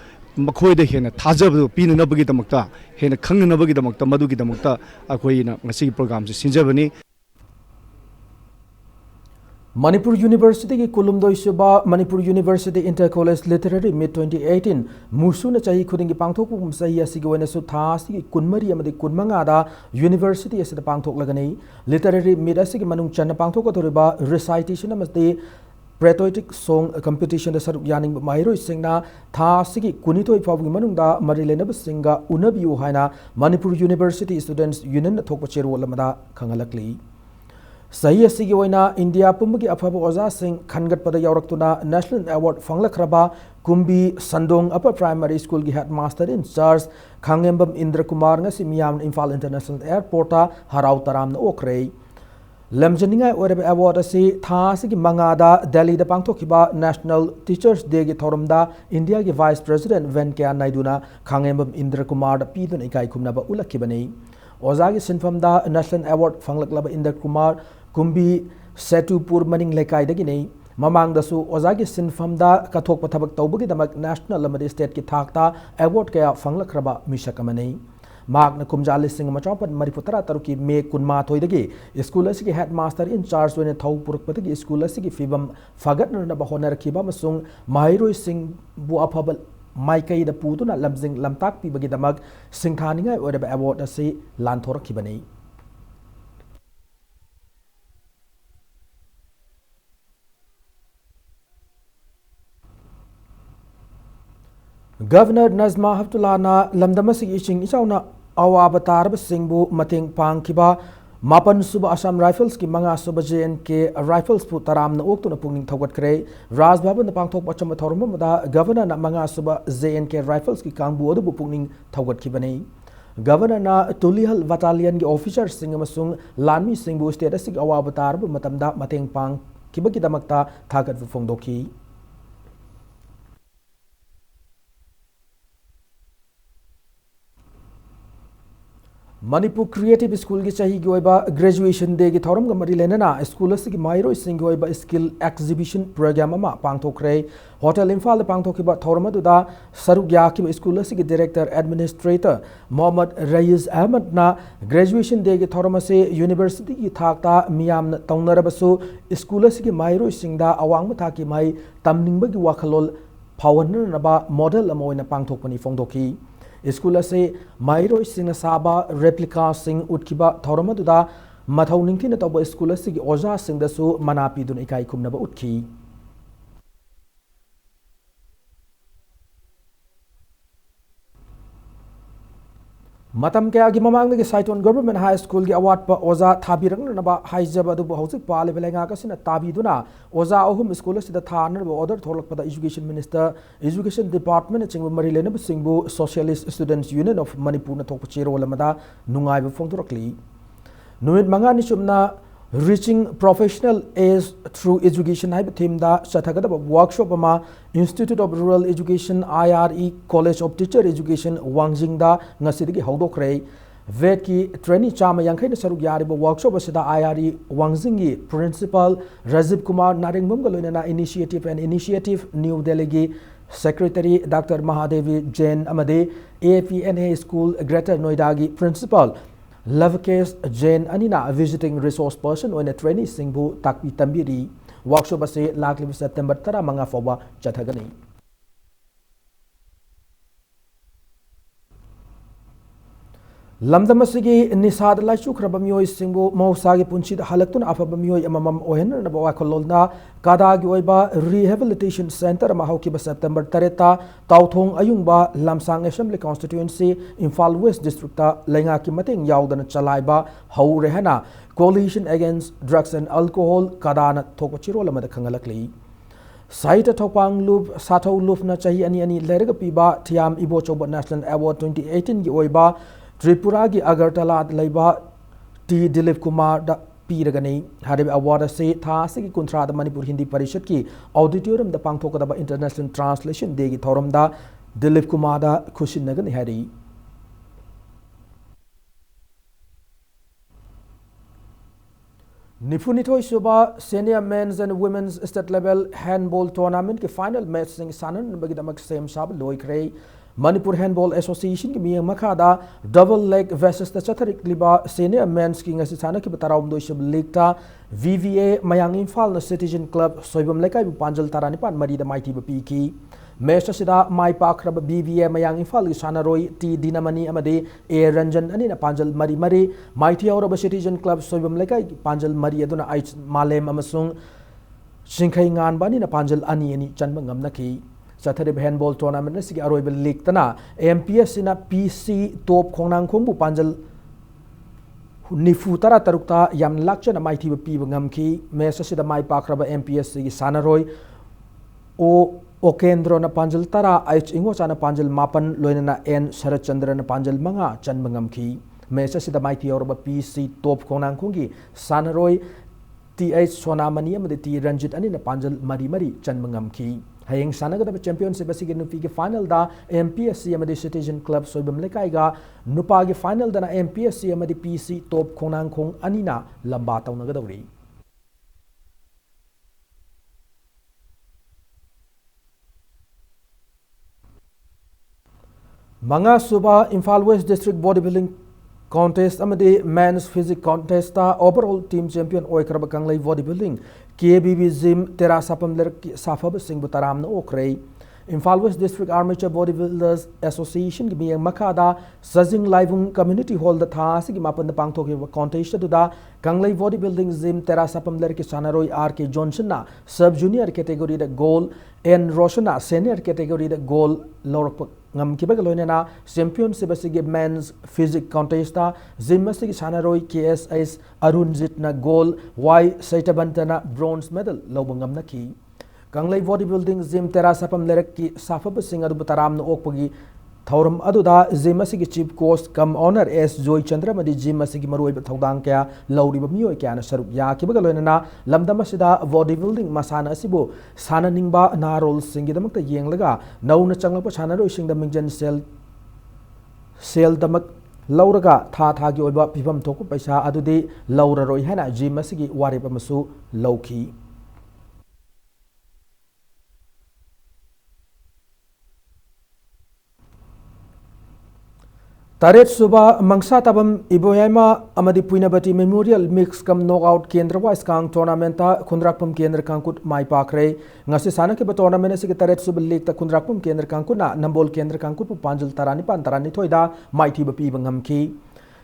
makhoi da hena thajabdu pina nabagi damakta hena khangna nabagi damakta madu gi damakta akhoi na ngasi program se sinjabani Manipur University ki kulumdoi suba Manipur University Inter College Literary Meet 2018 musuna chahi khudingi pangthok pum sahi asigi wena su tha asigi kunmari amadi kunmanga da university asida pangthok lagani literary meet asigi manung channa pangthok thoriba recitation amasti patriotic song competition da saruk yaning mairo singna tha asigi kunitoi pawgi manung da marilena singa unabiu haina Manipur University Students Union thokpa cheru lamada khangalakli sahi asigi oina India pumgi afaba oza sing khangat pada yauraktuna national award fanglakhraba kumbi sandong upper primary school gi headmaster in charge khangembam Indra Kumar ngasi miyam Imphal International Airport harau taram na okre lamjaninga orebe award ase tha asigi mangada Delhi da pangthokiba national teachers day gi thorumda India gi vice president Venkaiah Naidu na khangembam Indra Kumar da pidun ikai khumnaba ulakibani ozagi sinfamda national award fanglakhlaba Indra Kumar kumbi setupur maning lekai dagi nei mamang dasu ozagi sinfamda kathok pathabak tawbagi damak national amadi state ki thakta award kaya fanglakhraba mishakamani magna kumjali sing machapat mariputara taruki me kunma thoidagi school asigi headmaster in charge wena thau purukpatagi school asigi fibam fagat na bahonar khiba masung mairoi sing bu afabal maikai da putuna lamjing lamtak pibagi damak singthaninga oreba award ase lanthorkhibani Governor Nazma Haptullah na lamdamasi iching isauna awabatar singbu mateng pangkiba mapan suba Assam Rifles ki manga suba JNK Rifles pu taram na oktu na pungning thogat kre Raj Bhavan na pangthok pacham thorma mada governor na manga suba JNK Rifles ki kangbu odu pungning thogat kibani governor na Tulihal battalion ki officer sing amasung lanmi singbu state asig awabatar bu matamda mateng pang kibaki damakta thagat fongdoki Manipur Creative School ki chahi gi oiba graduation day gi thoram ga mari lenana school asigi mairo sing gi oiba skill exhibition program ama pangthokre hotel Imphal da pangthokiba thoram adu da saruk ya ki school asigi director administrator Mohammad Raiz Ahmad na graduation day gi thoram ase university gi thakta miyam na taunarabasu school asigi mairo sing da awang ma thaki mai tamningba gi wakhalol phawan na ba model ama oina pangthokpani fongdoki school ase mairo sing saba replica sing utkiba thoramadda mathau ningthina tawba school asigi oja singdasu mana pidun ikai khumnaba utki matam kaya gi mamang gi Saiton Government High School gi award pa oza thabirang na ba haijaba du hauzik pa le belenga ka sina tabiduna oza ahum school sida thanar ba order tholak pada Education Minister Education Department chingba mari lena ba singbu Socialist Students Union of Manipur na thokpa chero lamada nungai ba phongdorakli numit manga ni chumna Reaching Professional Age Through Education hai theme da chathagada workshop ama Institute of Rural Education IRE College of Teacher Education Wangjing da ngasidagi haudokre vet ki trainee chama yankhai na saruk yari ba workshop asida IRE Wangjing gi Principal Rajiv Kumar Naringbam ga loina initiative New Delhi gi Secretary Dr. Mahadevi Jain amade AFNA School Greater Noida gi Principal Lovekesh Jain anina visiting resource person oina trainee singbu takpi tambiri workshop ase lakli September 15 fawba chathagani lamdam asigi nisad laichu khraba mioi singbu mausagi punchid halaktun afaba mioi amamam ohen na bawa khololna kada gi oiba rehabilitation center ma hauki September 3 ta tauthong ayungba lamsang assembly constituency Imphal West district ta lenga ki mateng yaudana chalaiba hau rehana coalition against drugs and alcohol kadana thokchiro lamada khangalakli Saita Topang Loop Sato Loop na chahi ani lerga piba thiam ibo choba national award 2018 gi oiba Tripura ki Agartala laiba T Dilip Kumar da piragani harib award se tha se ki kuntra da Manipur Hindi Parishad ki auditorium da pangthokada ba international translation de gi thoram da Dilip Kumar da khushin nagani hari Nifunitoi Suba Senior Men's and Women's State Level Handball Tournament ki final match sing sanan bagi damak same sab loi krei Manipur Handball Association ki miyang makada double leg versus the Chatharik liba Senior Men's ki ngasi sana ki bataraum do shab league ta VVA Mayang Imphal na Citizen Club soibam lekai bu panjal tarani pan mari da mighty ba piki match sida mai pakrab VVA Mayang Imphal ki sana roi T Dinamani amade A Ranjan ani na panjal mari mighty aura ba Citizen Club soibam lekai panjal mari aduna ai malem amasung singkhai ngan bani na panjal ani chanba ngamna ki Saturday handball tournament sigi aroiba league tana MPS na PC top khongnang khongbu panjal nifu tara tarukta yam lakcha na maiti ba pi ngam ki match sida mai pakraba MPS sigi sanaroi o Okendro na panjal tara H ingo chana panjal mapan loina na N Sharat Chandra na panjal manga chanba ngam ki match sida maiti aroba PC top khongnang khonggi sanaroi TH Sonamani amade T Ranjit ani na panjal mari chanba ngam ki Hayeng sanagada championship asigi nupi ki final da MPSC amadi Citizen Club soibam lekai ga nupa ki final da na MPSC amadi PC top khonang khong anina lamba tawnagadauri Manga Suba Imphal West District Bodybuilding Contest amadi Men's Physique Contest ta overall team champion oikraba kanglai bodybuilding KBB Gym Tera Sapam Lerki Safab Singh Butaram na Okrei Imphal West District Armature Bodybuilders Association ki miyang makada Sazing Livung Community Hall da tha sigi mapan da pangthoki contest da kanglai bodybuilding gym Tera Sapam Lerki Sanaroi RK Johnson na sub junior category da goal and Roshana senior category da goal lorok ngam kiba galoina na championship asigi men's physique contest ta gym asigi Sanaroi KSS Arunjit na goal Y Saitabanta na bronze medal lobangam na ki Kanglai bodybuilding gym Tera Sapam Lerek ki Safab Singh adu bataram na okpagi thauram aduda gym asigi chief coach kam owner S Joy Chandra madi gym asigi maroi thaudang kya lauri ba mioi kya na saruk ya ki bagaloina na lamdam asida bodybuilding masana asibo sana ningba na role singi damak ta yenglaga nauna changlapa sana roi sing da mingjan sel damak lauraga tha gi oiba pibam thoku paisa adudi laura roi hana gym asigi warip amasu lauki Taret Suba Mangsa Tabam Iboyama Amadi Puinabati Memorial Mix Kam Knockout Kendra Wise Kang Tournament Kundrakpam Kendra Kankut Mai Pakre Ngasi Sana Kiba Tournament Siki Taret Suba League Ta Kundrakpam Kendra Kankut Na Nambol Kendra Kankut Panjal Tarani Pan Tarani Toida Mighty Bapi Bangam Ki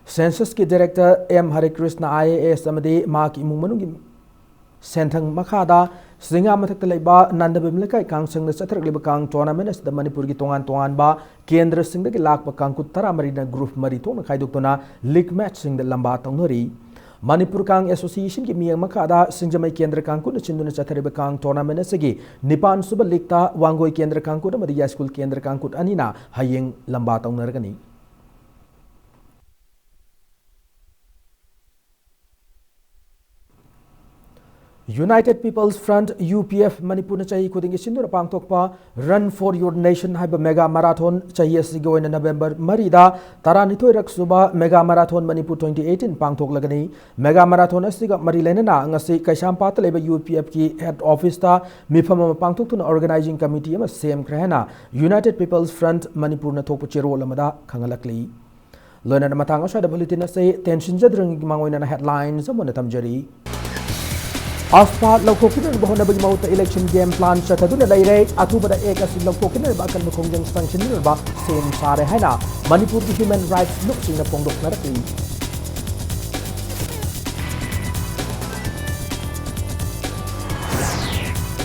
Census ki Director M Hare Krishna IAS amadi mak imung manung Senthang Makada Singa Matak Leba Nanda Bimleka Kang Sang the Satar Liba Kang tournament as the Manipur Tongan Ba Kendra Sing the Lak Bakang Kutara Marina Group Maritona Kaidutona League match sing the Lamba Tonori Manipur Kang Association ki Miyang Makada Sinjamai Kendra Kangku the Chinduna Satariba Kang tournament segi Nipan Suba Likta Wangoi Kendra Kangku the Madia School Kendra Kangkut Anina Haying Lamba Tonargani United People's Front UPF Manipur na chahi khuding isindura pangtokpa Run for Your Nation haiba mega marathon chahi asigo na November marida taranithoi raksuba mega marathon Manipur 2018 pangtok lagani mega marathon asiga marilena na ngasi Kaisampata leba UPF ki head office ta mifam pangtok tuna organizing committee ama same krehna United People's Front Manipur na thokpa chero lamada khangalakli loina na matang asada bulletin ase tension jadrang mangoina na headlines amona tamjari Aspa Lokokina Bahona Bimota election game plan Chataduna Laire, Atubada Egas Lokokina Bakan Kongjang sanction ba same Sare Hana, Manipur human rights looks in a Pondok Narati.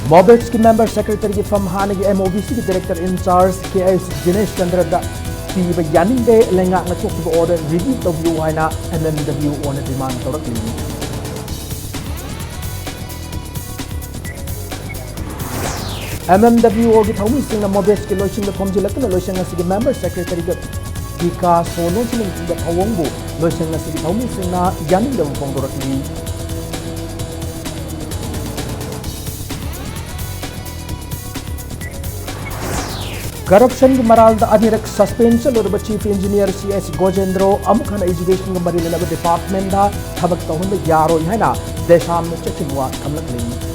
Mobetski member secretary from Hanagi MOBC director in charge KS Dinesh Chandra Piba Yaninde Lenga Natok order review of you Hina MMW on a demand directly. MMW or get home sing a mobile skill lotion the Pomjilatan lotion as the member secretary Dika Sono sing the Hawongo lotion as the home sing na Yanin the Pongorati. Corruption Maral the Adirek suspension or chief engineer CS Gojendro Amukana education Marilla department da Tabak the Yaro Hena Desham Chechinwa Kamlakli.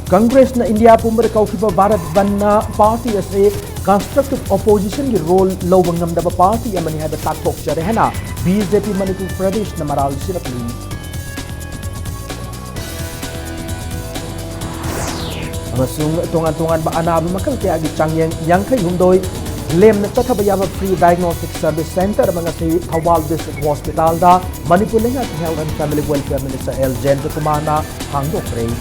Congress na India pumber kaukiba Bharat Banna party as a constructive opposition ki role lowangam daba party amani hada taktok chare hena BJP Manipur Pradesh na maral sinapli amasung tungan ba anab makal kaya agi changyang yangkai humdoi lem na chathabayaba free diagnostic service center mga si Thawal District Hospital da Manipur Health and Family Welfare Minister L. Jendra Kumana hangdok rei